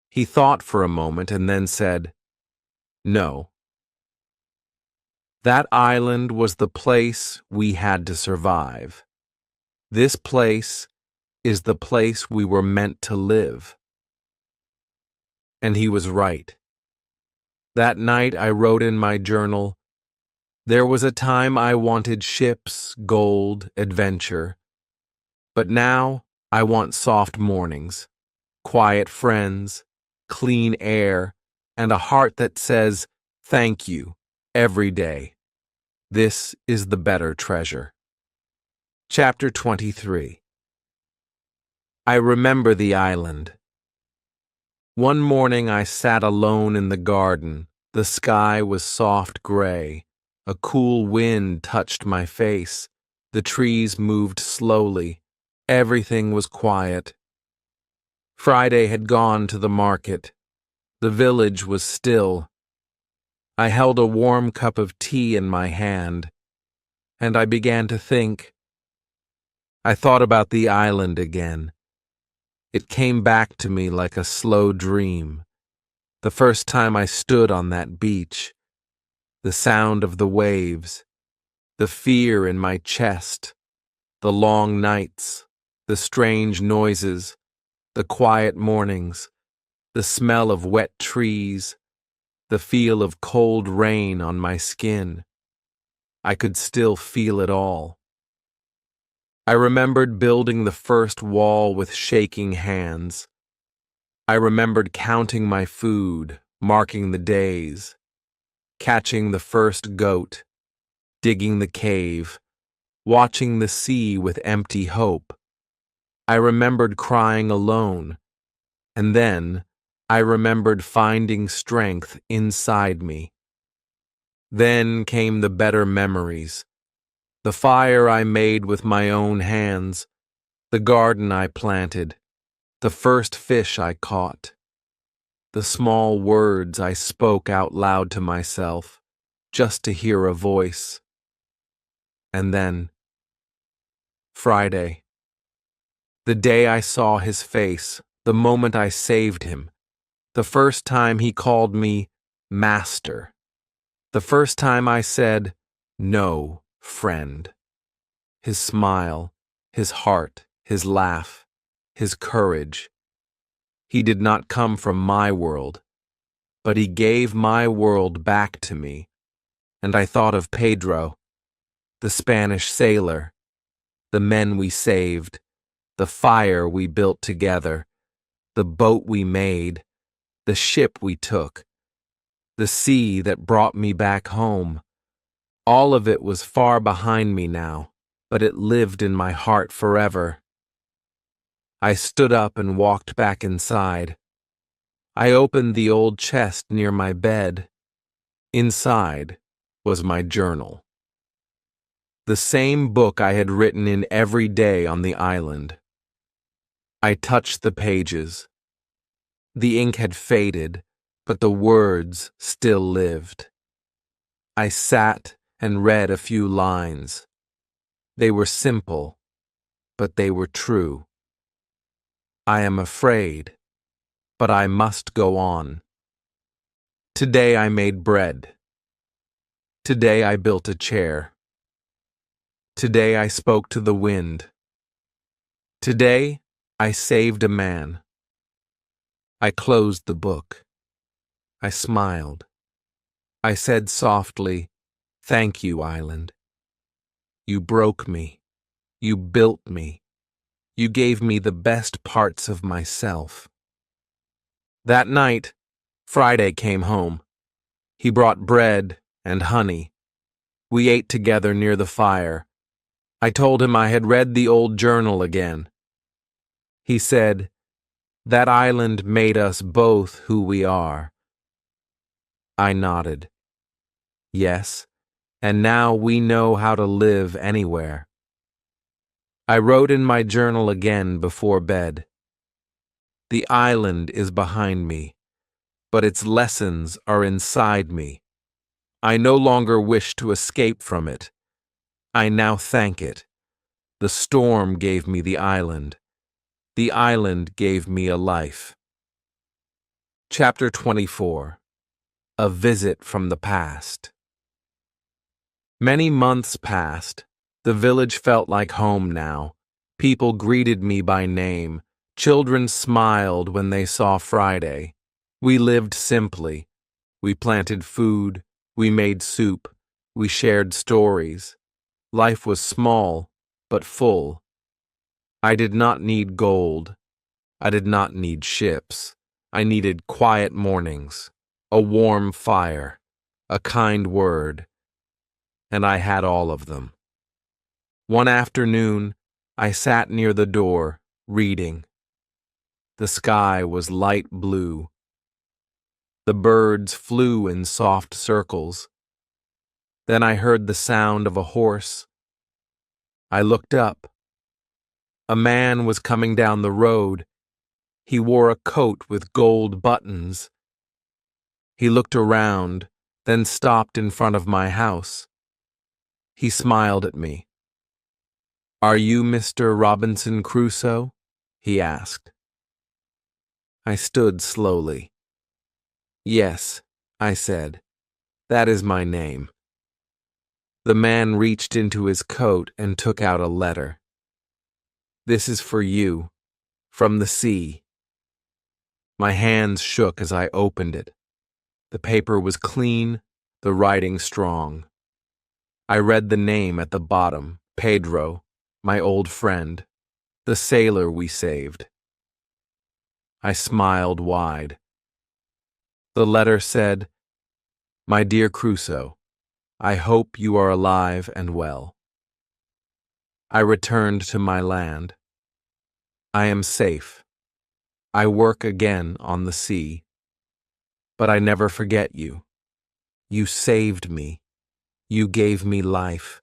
He thought for a moment and then said, "No." That island was the place we had to survive. This place is the place we were meant to live. And he was right. That night I wrote in my journal, "There was a time I wanted ships, gold, adventure. But now I want soft mornings, quiet friends, clean air, and a heart that says, 'Thank you,' every day. This is the better treasure." Chapter 23. I remember the island. One morning I sat alone in the garden. The sky was soft gray. A cool wind touched my face. The trees moved slowly. Everything was quiet. Friday had gone to the market. The village was still. I held a warm cup of tea in my hand, and I began to think. I thought about the island again. It came back to me like a slow dream. The first time I stood on that beach, the sound of the waves, the fear in my chest, the long nights, the strange noises, the quiet mornings, the smell of wet trees, the feel of cold rain on my skin. I could still feel it all. I remembered building the first wall with shaking hands. I remembered counting my food, marking the days, catching the first goat, digging the cave, watching the sea with empty hope. I remembered crying alone, and then I remembered finding strength inside me. Then came the better memories, the fire I made with my own hands, the garden I planted, the first fish I caught, the small words I spoke out loud to myself, just to hear a voice. And then, Friday. The day I saw his face, the moment I saved him, the first time he called me Master, the first time I said, "No, friend." His smile, his heart, his laugh, his courage. He did not come from my world, but he gave my world back to me, and I thought of Pedro, the Spanish sailor, the men we saved, the fire we built together, the boat we made, the ship we took, the sea that brought me back home. All of it was far behind me now, but it lived in my heart forever. I stood up and walked back inside. I opened the old chest near my bed. Inside was my journal. The same book I had written in every day on the island. I touched the pages. The ink had faded, but the words still lived. I sat and read a few lines. They were simple, but they were true. I am afraid, but I must go on. Today I made bread. Today I built a chair. Today I spoke to the wind. Today I saved a man. I closed the book. I smiled. I said softly, "Thank you, Island. You broke me. You built me. You gave me the best parts of myself." That night, Friday came home. He brought bread and honey. We ate together near the fire. I told him I had read the old journal again. He said, "That island made us both who we are." I nodded. Yes, and now we know how to live anywhere. I wrote in my journal again before bed. The island is behind me, but its lessons are inside me. I no longer wish to escape from it. I now thank it. The storm gave me the island. The island gave me a life. Chapter 24. A Visit from the Past. Many months passed. The village felt like home now. People greeted me by name. Children smiled when they saw Friday. We lived simply. We planted food. We made soup. We shared stories. Life was small, but full. I did not need gold. I did not need ships. I needed quiet mornings, a warm fire, a kind word, and I had all of them. One afternoon, I sat near the door, reading. The sky was light blue. The birds flew in soft circles. Then I heard the sound of a horse. I looked up. A man was coming down the road. He wore a coat with gold buttons. He looked around, then stopped in front of my house. He smiled at me. "Are you Mr. Robinson Crusoe?" he asked. I stood slowly. "Yes," I said, "that is my name." The man reached into his coat and took out a letter. "This is for you, from the sea." My hands shook as I opened it. The paper was clean, the writing strong. I read the name at the bottom, Pedro, my old friend, the sailor we saved. I smiled wide. The letter said, "My dear Crusoe, I hope you are alive and well." I returned to my land. I am safe. I work again on the sea. But I never forget you. You saved me. You gave me life.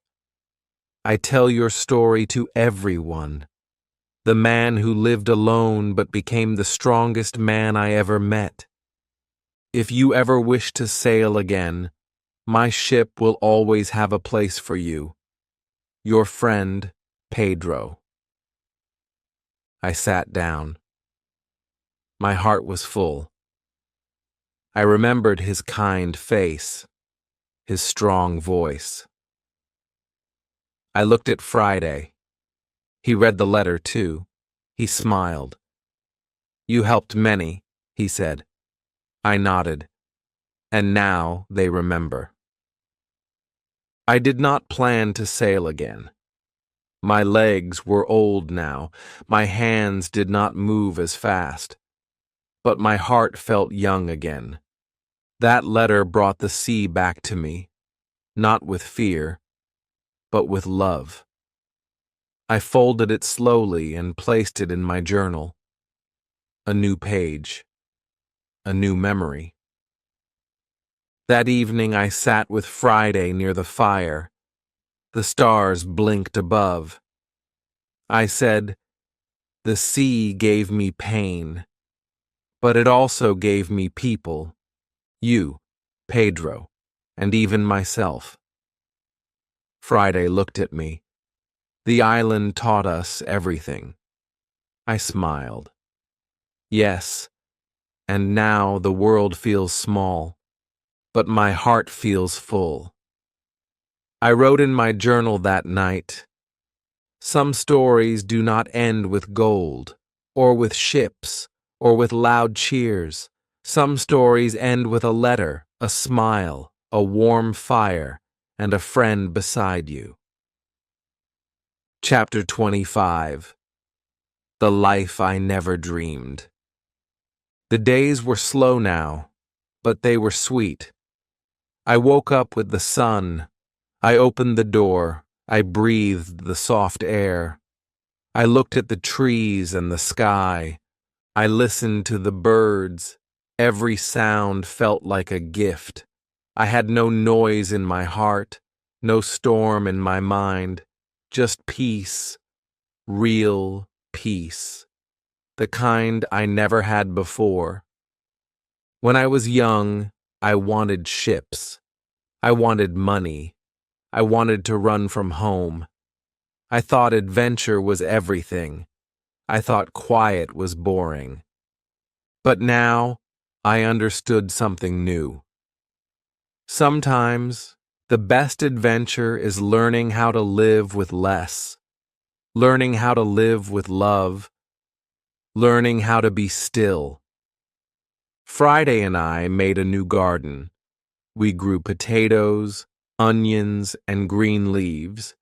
I tell your story to everyone. The man who lived alone but became the strongest man I ever met. If you ever wish to sail again, my ship will always have a place for you. Your friend, Pedro. I sat down. My heart was full. I remembered his kind face, his strong voice. I looked at Friday. He read the letter, too. He smiled. "You helped many," he said. I nodded. And now they remember. I did not plan to sail again. My legs were old now. My hands did not move as fast. But my heart felt young again. That letter brought the sea back to me, not with fear, but with love. I folded it slowly and placed it in my journal. A new page. A new memory. That evening I sat with Friday near the fire. The stars blinked above. I said, The sea gave me pain, but it also gave me people, you, Pedro, and even myself. Friday looked at me. The island taught us everything. I smiled. Yes, and now the world feels small, but my heart feels full. I wrote in my journal that night, some stories do not end with gold, or with ships, or with loud cheers. Some stories end with a letter, a smile, a warm fire, and a friend beside you. Chapter 25. The Life I Never Dreamed. The days were slow now, but they were sweet. I woke up with the sun. I opened the door. I breathed the soft air. I looked at the trees and the sky. I listened to the birds. Every sound felt like a gift. I had no noise in my heart, no storm in my mind, just peace, real peace, the kind I never had before. When I was young, I wanted ships. I wanted money. I wanted to run from home. I thought adventure was everything. I thought quiet was boring. But now, I understood something new. Sometimes, the best adventure is learning how to live with less, learning how to live with love, learning how to be still. Friday and I made a new garden. We grew potatoes, onions, and green leaves.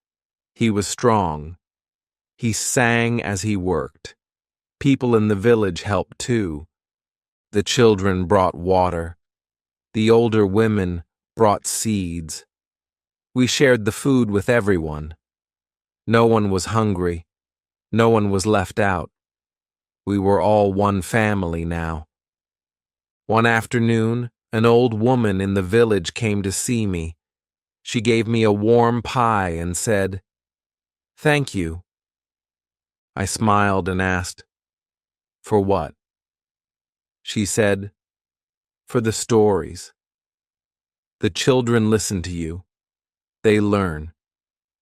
He was strong. He sang as he worked. People in the village helped too. The children brought water. The older women brought seeds. We shared the food with everyone. No one was hungry. No one was left out. We were all one family now. One afternoon, an old woman in the village came to see me. She gave me a warm pie and said, "Thank you." I smiled and asked, "For what?" She said, "For the stories. The children listen to you. They learn.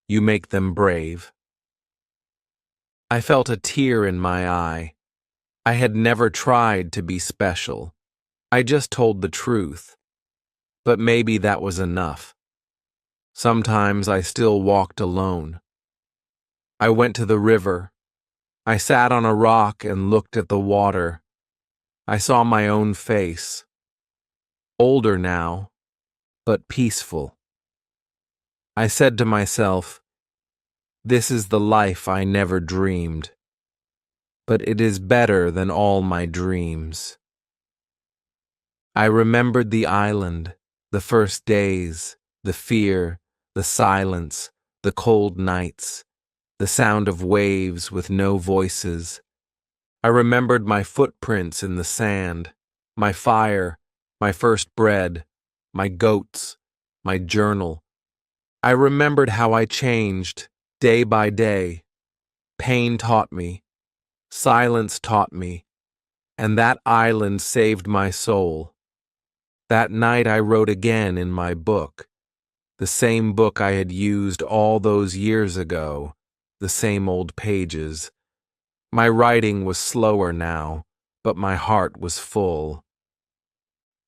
You make them brave." I felt a tear in my eye. I had never tried to be special. I just told the truth. But maybe that was enough. Sometimes I still walked alone. I went to the river. I sat on a rock and looked at the water. I saw my own face. Older now, but peaceful. I said to myself, this is the life I never dreamed. But it is better than all my dreams. I remembered the island, the first days, the fear, the silence, the cold nights, the sound of waves with no voices. I remembered my footprints in the sand, my fire, my first bread, my goats, my journal. I remembered how I changed, day by day. Pain taught me, silence taught me, and that island saved my soul. That night I wrote again in my book, the same book I had used all those years ago, the same old pages. My writing was slower now, but my heart was full.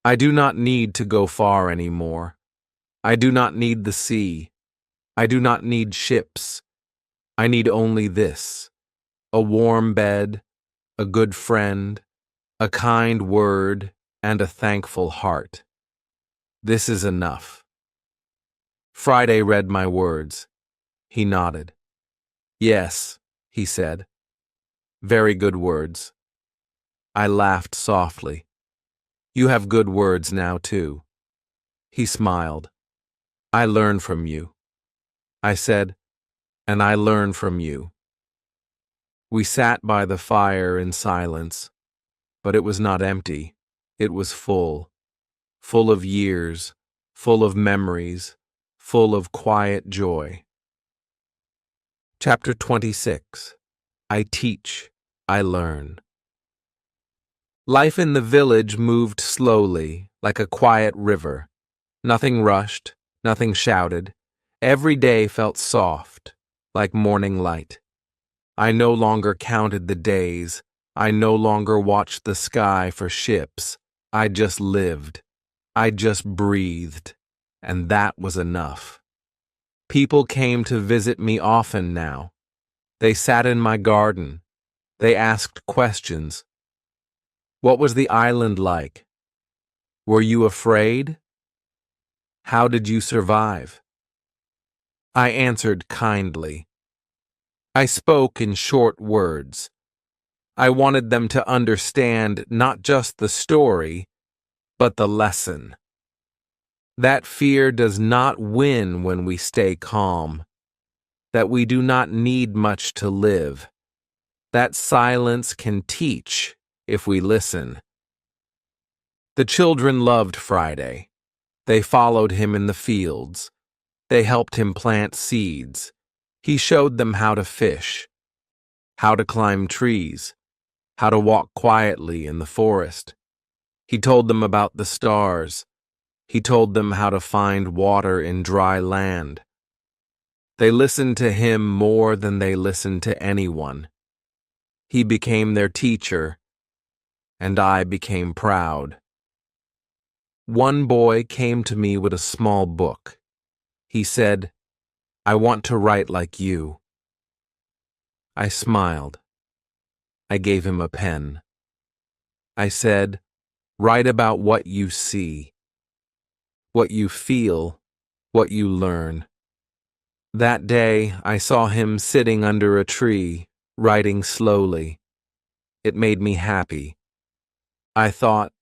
I do not need to go far anymore. I do not need the sea. I do not need ships. I need only this: a warm bed, a good friend, a kind word, and a thankful heart. This is enough. Friday read my words. He nodded. Yes, he said. Very good words. I laughed softly. You have good words now, too. He smiled. I learn from you. I said, and I learn from you. We sat by the fire in silence, but it was not empty. It was full. Full of years, full of memories, full of quiet joy. Chapter 26. I teach. I learn. Life in the village moved slowly, like a quiet river. Nothing rushed, nothing shouted. Every day felt soft, like morning light. I no longer counted the days. I no longer watched the sky for ships. I just lived. I just breathed. And that was enough. People came to visit me often now. They sat in my garden. They asked questions. What was the island like? Were you afraid? How did you survive? I answered kindly. I spoke in short words. I wanted them to understand not just the story, but the lesson. That fear does not win when we stay calm. That we do not need much to live. That silence can teach if we listen. The children loved Friday. They followed him in the fields. They helped him plant seeds. He showed them how to fish, how to climb trees, how to walk quietly in the forest. He told them about the stars. He told them how to find water in dry land. They listened to him more than they listened to anyone. He became their teacher, and I became proud. One boy came to me with a small book. He said, "I want to write like you." I smiled. I gave him a pen. I said, "Write about what you see, what you feel, what you learn." That day, I saw him sitting under a tree, writing slowly. It made me happy. I thought,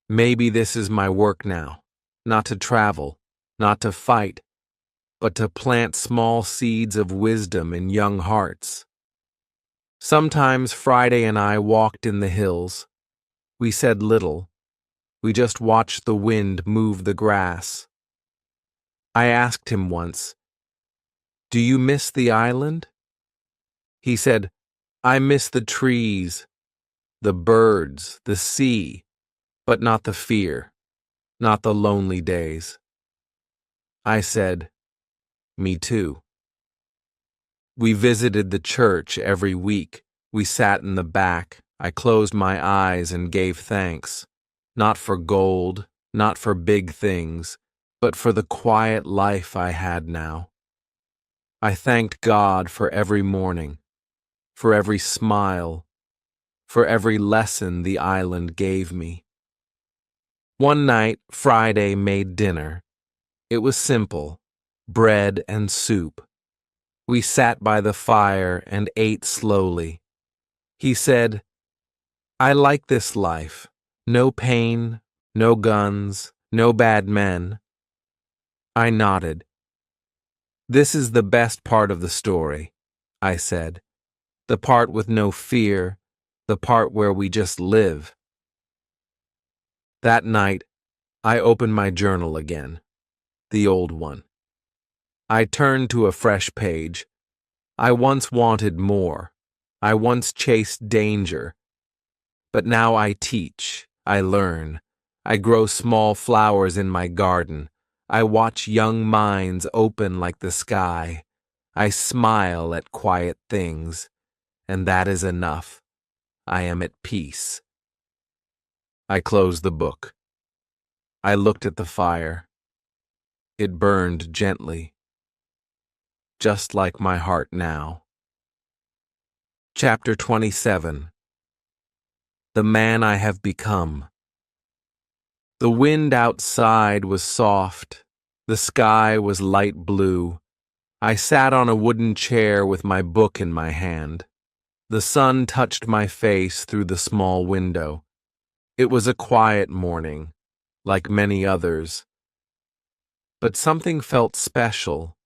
maybe this is my work now, not to travel, not to fight, but to plant small seeds of wisdom in young hearts. Sometimes Friday and I walked in the hills. We said little. We just watched the wind move the grass. I asked him once, "Do you miss the island?" He said, "I miss the trees, the birds, the sea, but not the fear, not the lonely days." I said, "Me too." We visited the church every week. We sat in the back. I closed my eyes and gave thanks, not for gold, not for big things, but for the quiet life I had now. I thanked God for every morning, for every smile, for every lesson the island gave me. One night, Friday made dinner. It was simple, bread and soup. We sat by the fire and ate slowly. He said, "I like this life. No pain, no guns, no bad men." I nodded. "This is the best part of the story," I said. "The part with no fear, the part where we just live." That night, I opened my journal again, the old one. I turned to a fresh page. I once wanted more. I once chased danger. But now I teach, I learn. I grow small flowers in my garden. I watch young minds open like the sky. I smile at quiet things, and that is enough. I am at peace. I closed the book. I looked at the fire. It burned gently, just like my heart now. Chapter 27. The Man I Have Become. The wind outside was soft. The sky was light blue. I sat on a wooden chair with my book in my hand. The sun touched my face through the small window. It was a quiet morning, like many others. But something felt special.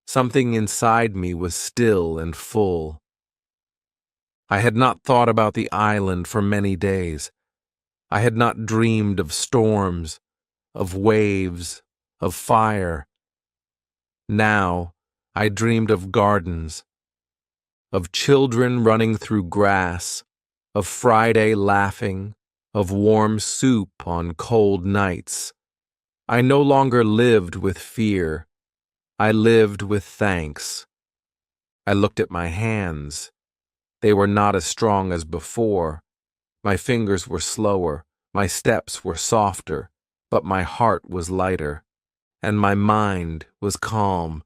Something inside me was still and full. I had not thought about the island for many days. I had not dreamed of storms, of waves, of fire. Now I dreamed of gardens, of children running through grass, of Friday laughing, of warm soup on cold nights. I no longer lived with fear. I lived with thanks. I looked at my hands. They were not as strong as before. My fingers were slower, my steps were softer, but my heart was lighter, and my mind was calm.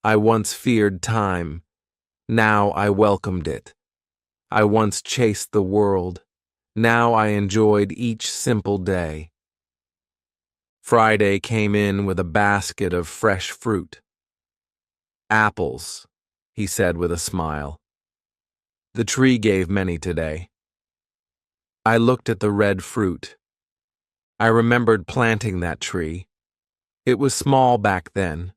I once feared time. Now I welcomed it. I once chased the world. Now I enjoyed each simple day. Friday came in with a basket of fresh fruit. Apples, he said with a smile. The tree gave many today. I looked at the red fruit. I remembered planting that tree. It was small back then,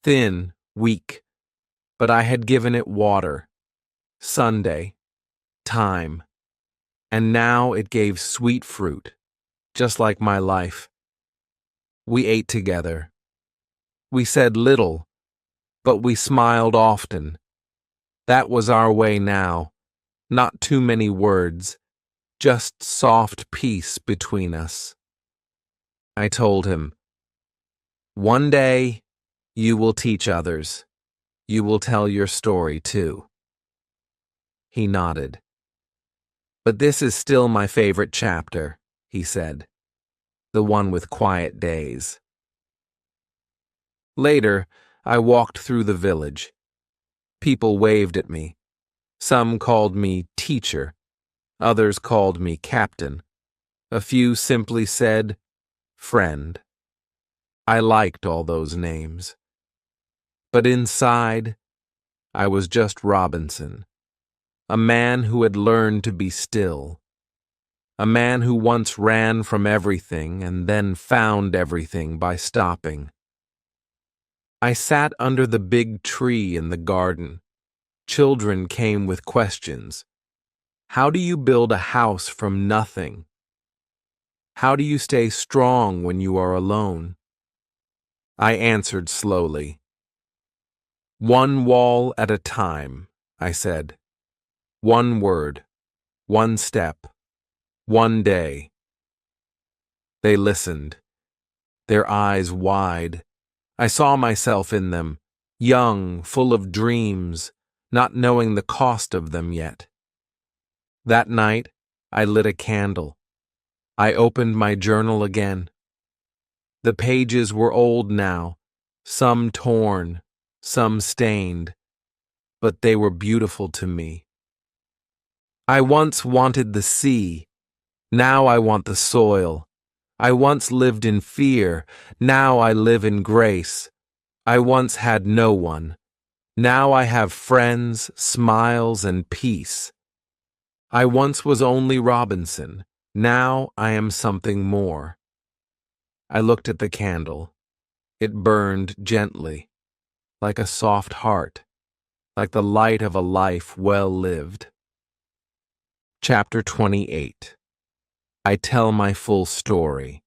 thin, weak, but I had given it water, Sunday, time, and now it gave sweet fruit, just like my life. We ate together. We said little, but we smiled often. That was our way now, not too many words, just soft peace between us. I told him, "One day, you will teach others. You will tell your story too." He nodded. "But this is still my favorite chapter," he said, "the one with quiet days." Later, I walked through the village. People waved at me. Some called me teacher. Others called me captain. A few simply said, friend. I liked all those names. But inside, I was just Robinson, a man who had learned to be still, a man who once ran from everything and then found everything by stopping. I sat under the big tree in the garden. Children came with questions. How do you build a house from nothing? How do you stay strong when you are alone? I answered slowly. One wall at a time, I said. One word, one step, one day. They listened, their eyes wide. I saw myself in them, young, full of dreams, not knowing the cost of them yet. That night, I lit a candle. I opened my journal again. The pages were old now, some torn, some stained, but they were beautiful to me. I once wanted the sea, now I want the soil. I once lived in fear, now I live in grace. I once had no one, now I have friends, smiles, and peace. I once was only Robinson, now I am something more. I looked at the candle. It burned gently, like a soft heart, like the light of a life well lived. Chapter 28. I tell my full story.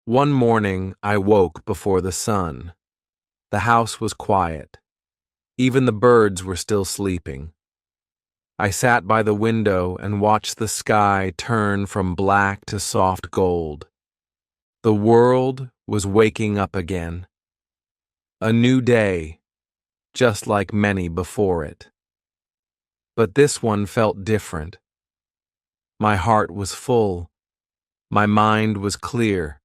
One morning I woke before the sun. The house was quiet. Even the birds were still sleeping. I sat by the window and watched the sky turn from black to soft gold. The world was waking up again. A new day, just like many before it. But this one felt different. My heart was full. My mind was clear.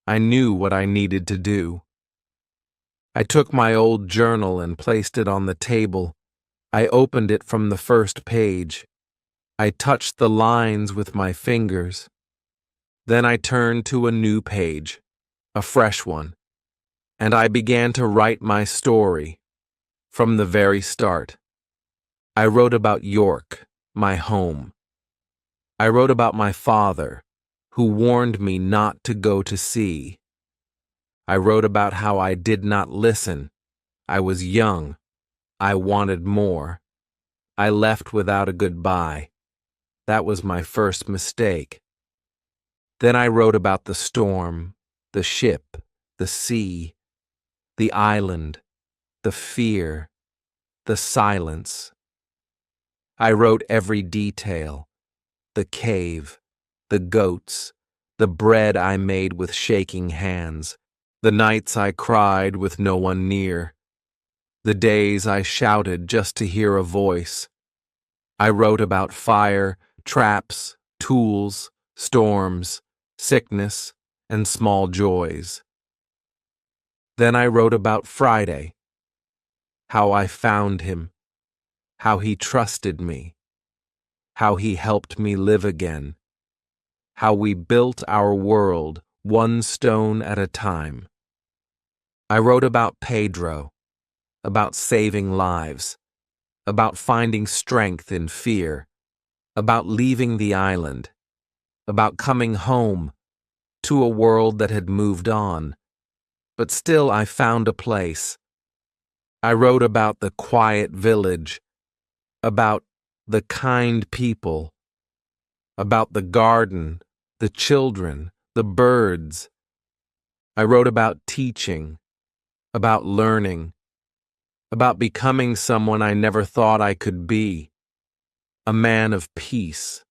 I knew what I needed to do. I took my old journal and placed it on the table. I opened it from the first page. I touched the lines with my fingers. Then I turned to a new page, a fresh one, and I began to write my story from the very start. I wrote about York, my home. I wrote about my father, who warned me not to go to sea. I wrote about how I did not listen. I was young. I wanted more. I left without a goodbye. That was my first mistake. Then I wrote about the storm, the ship, the sea, the island, the fear. the silence. I wrote every detail, the cave, the goats, the bread I made with shaking hands, the nights I cried with no one near, the days I shouted just to hear a voice. I wrote about fire, traps, tools, storms, sickness, and small joys. Then I wrote about Friday, how I found him, how he trusted me, how he helped me live again, how we built our world one stone at a time. I wrote about Pedro, about saving lives, about finding strength in fear, about leaving the island, about coming home to a world that had moved on, but still I found a place. I wrote about the quiet village, about the kind people, about the garden, the children, the birds. I wrote about teaching, about learning, about becoming someone I never thought I could be, a man of peace.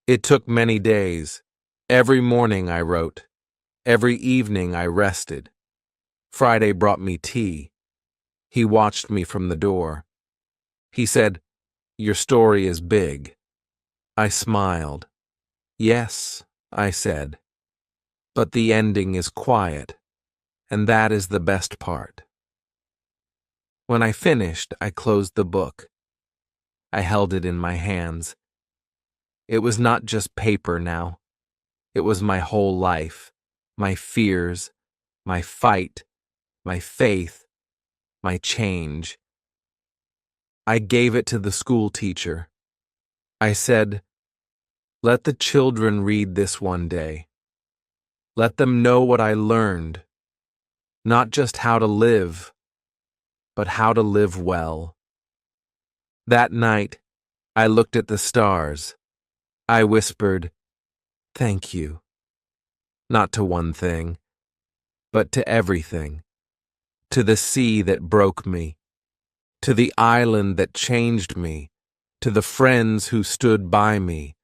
It took many days. Every morning I wrote. Every evening I rested. Friday brought me tea. He watched me from the door. He said, "Your story is big." I smiled. "Yes," I said, "but the ending is quiet, and that is the best part." When I finished, I closed the book. I held it in my hands. It was not just paper now. It was my whole life, my fears, my fight, my faith, my change. I gave it to the school teacher. I said, "Let the children read this one day. Let them know what I learned, not just how to live, but how to live well." That night, I looked at the stars. I whispered, "Thank you." Not to one thing, but to everything. To the sea that broke me, to the island that changed me, to the friends who stood by me,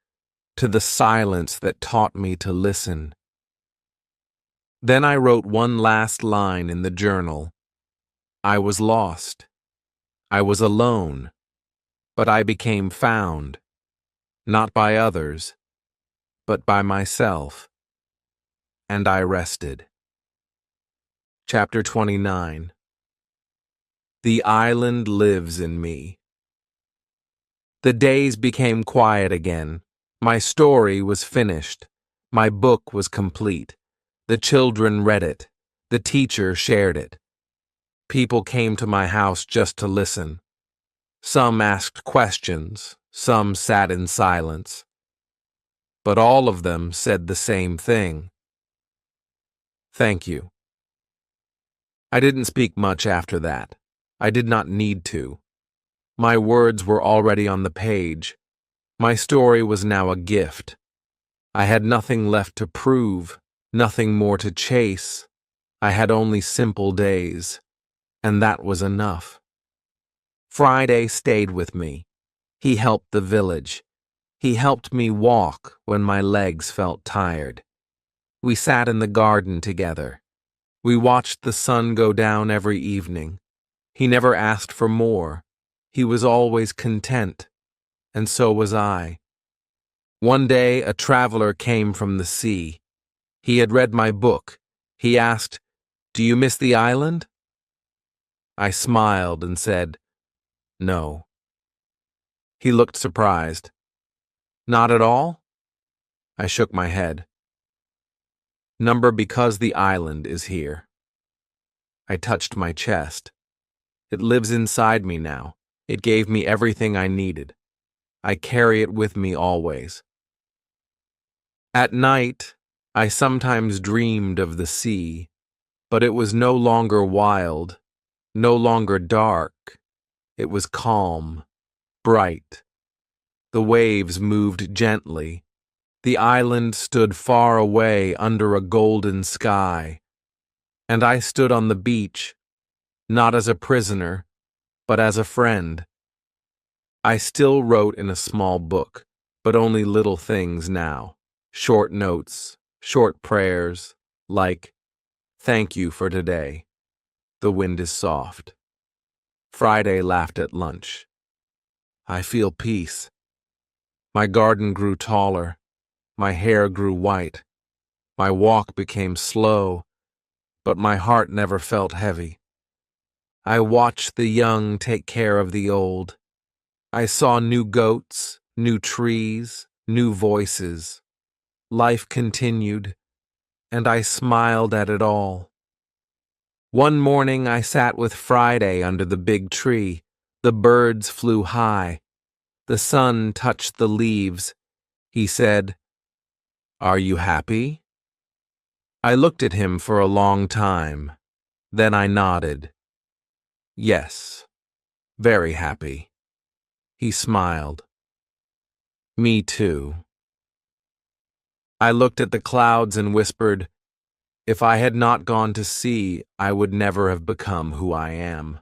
to the silence that taught me to listen. Then I wrote one last line in the journal. I was lost. I was alone, but I became found, not by others, but by myself. And I rested. Chapter 29. The island lives in me. The days became quiet again. My story was finished. My book was complete. The children read it. The teacher shared it. People came to my house just to listen. Some asked questions. Some sat in silence. But all of them said the same thing. Thank you. I didn't speak much after that. I did not need to. My words were already on the page. My story was now a gift. I had nothing left to prove, nothing more to chase. I had only simple days, and that was enough. Friday stayed with me. He helped the village. He helped me walk when my legs felt tired. We sat in the garden together. We watched the sun go down every evening. He never asked for more. He was always content, and so was I. One day, a traveler came from the sea. He had read my book. He asked, "Do you miss the island?" I smiled and said, "No." He looked surprised. "Not at all?" I shook my head. "Number because the island is here." I touched my chest. It lives inside me now. It gave me everything I needed. I carry it with me always. At night, I sometimes dreamed of the sea, but it was no longer wild, no longer dark. It was calm, bright. The waves moved gently. The island stood far away under a golden sky, and I stood on the beach, not as a prisoner, but as a friend. I still wrote in a small book, but only little things now. Short notes, short prayers, like, "Thank you for today. The wind is soft." Friday laughed at lunch. "I feel peace." My garden grew taller. My hair grew white. My walk became slow, but my heart never felt heavy. I watched the young take care of the old. I saw new goats, new trees, new voices. Life continued, and I smiled at it all. One morning I sat with Friday under the big tree. The birds flew high. The sun touched the leaves. He said, "Are you happy?" I looked at him for a long time. Then I nodded. "Yes, very happy." He smiled. "Me too." I looked at the clouds and whispered, "If I had not gone to sea, I would never have become who I am."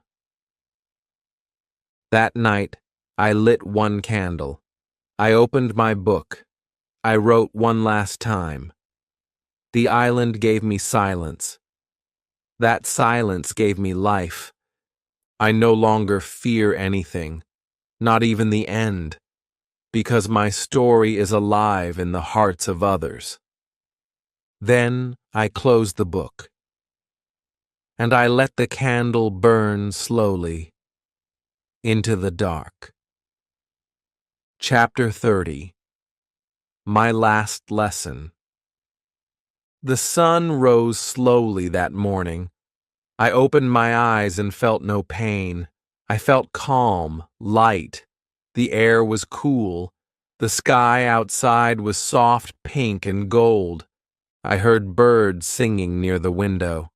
That night, I lit one candle. I opened my book. I wrote one last time. The island gave me silence. That silence gave me life. I no longer fear anything, not even the end, because my story is alive in the hearts of others. Then I closed the book, and I let the candle burn slowly into the dark. Chapter 30. My Last Lesson. The sun rose slowly that morning. I opened my eyes and felt no pain. I felt calm, light. The air was cool. The sky outside was soft pink and gold. I heard birds singing near the window.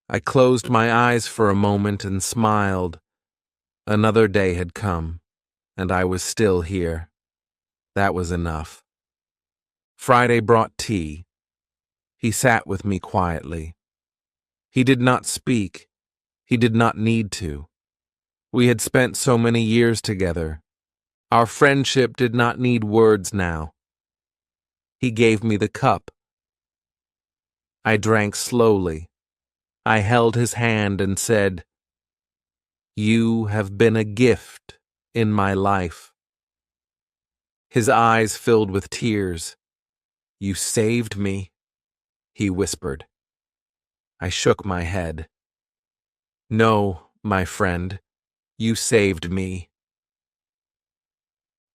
I closed my eyes for a moment and smiled. Another day had come, and I was still here. That was enough. Friday brought tea. He sat with me quietly. He did not speak. He did not need to. We had spent so many years together. Our friendship did not need words now. He gave me the cup. I drank slowly. I held his hand and said, "You have been a gift in my life." His eyes filled with tears. "You saved me," he whispered. I shook my head. "No, my friend, you saved me."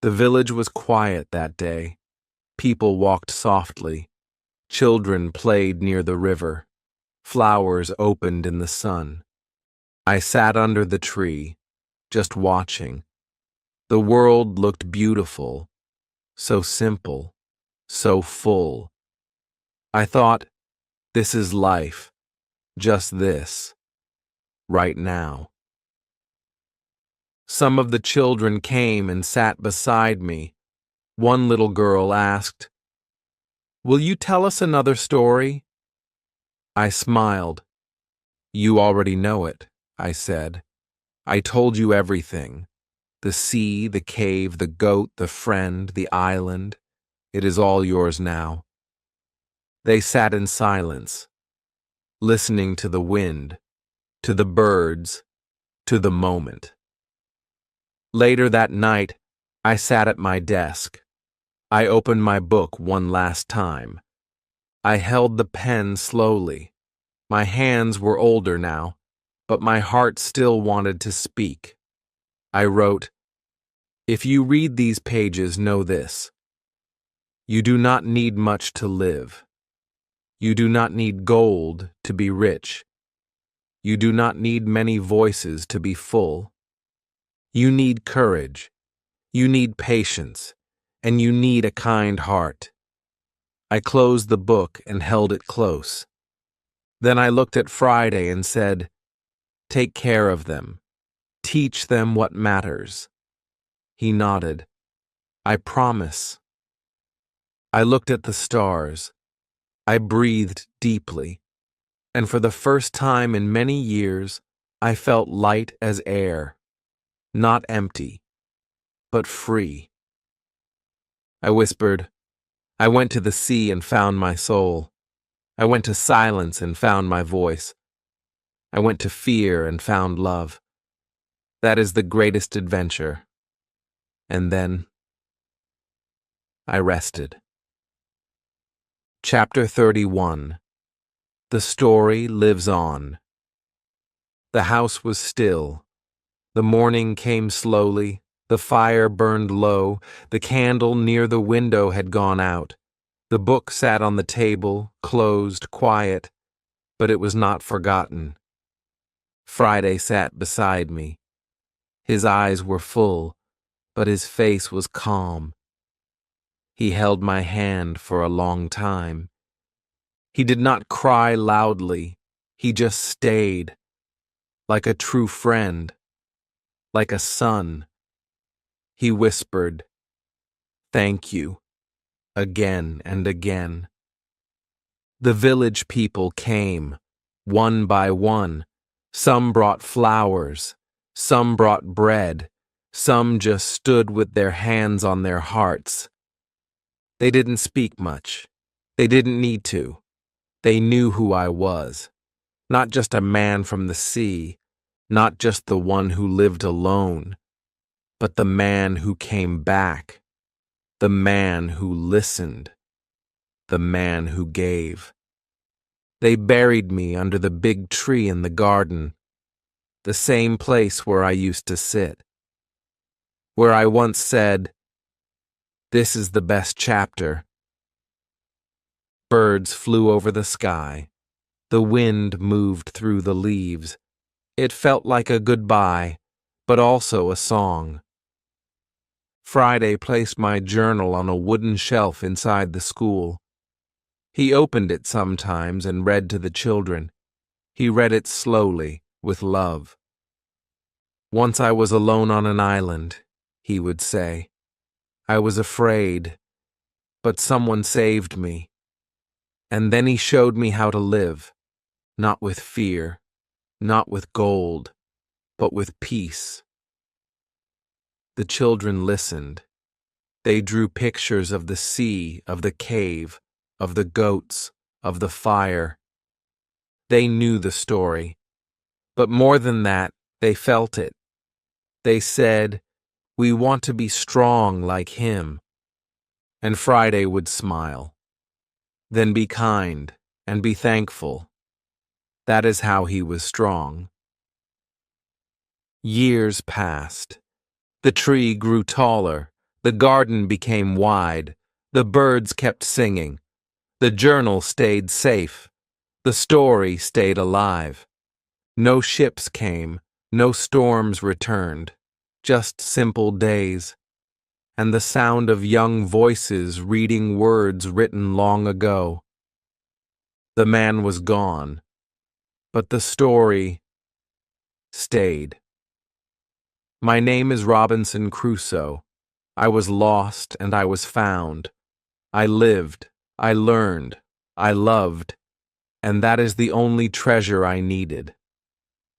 The village was quiet that day. People walked softly. Children played near the river. Flowers opened in the sun. I sat under the tree, just watching. The world looked beautiful, so simple, so full. I thought, this is life, just this, right now. Some of the children came and sat beside me. One little girl asked, "Will you tell us another story?" I smiled. "You already know it," I said. "I told you everything. The sea, the cave, the goat, the friend, the island. It is all yours now." They sat in silence, listening to the wind, to the birds, to the moment. Later that night, I sat at my desk. I opened my book one last time. I held the pen slowly. My hands were older now, but my heart still wanted to speak. I wrote, "If you read these pages, know this. You do not need much to live. You do not need gold to be rich. You do not need many voices to be full. You need courage. You need patience. And you need a kind heart." I closed the book and held it close. Then I looked at Friday and said, "Take care of them. Teach them what matters." He nodded. "I promise." I looked at the stars. I breathed deeply, and for the first time in many years, I felt light as air. not empty, but free. I whispered, I went to the sea and found my soul. I went to silence and found my voice. I went to fear and found love. That is the greatest adventure. And then I rested. Chapter 31. The story lives on. The house was still. The morning came slowly. The fire burned low. The candle near the window had gone out. The book sat on the table, closed, quiet, but it was not forgotten. Friday sat beside me. His eyes were full, but his face was calm. He held my hand for a long time. He did not cry loudly. He just stayed, like a true friend, like a son. He whispered, "Thank you," again and again. The village people came, one by one. Some brought flowers, some brought bread, some just stood with their hands on their hearts. They didn't speak much. They didn't need to. They knew who I was. Not just a man from the sea, not just the one who lived alone, but the man who came back, the man who listened, the man who gave. They buried me under the big tree in the garden, the same place where I used to sit, where I once said, "This is the best chapter." Birds flew over the sky. The wind moved through the leaves. It felt like a goodbye, but also a song. Friday placed my journal on a wooden shelf inside the school. He opened it sometimes and read to the children. He read it slowly, with love. "Once I was alone on an island," he would say. "I was afraid, but someone saved me. And then he showed me how to live, not with fear, not with gold, but with peace." The children listened. They drew pictures of the sea, of the cave, of the goats, of the fire. They knew the story. But more than that, they felt it. They said, "We want to be strong like him." And Friday would smile. "Then be kind and be thankful." That is how he was strong. Years passed. The tree grew taller. The garden became wide. The birds kept singing. The journal stayed safe. The story stayed alive. No ships came. No storms returned. Just simple days. And the sound of young voices reading words written long ago. The man was gone, but the story stayed. My name is Robinson Crusoe. I was lost and I was found. I lived, I learned, I loved, and that is the only treasure I needed.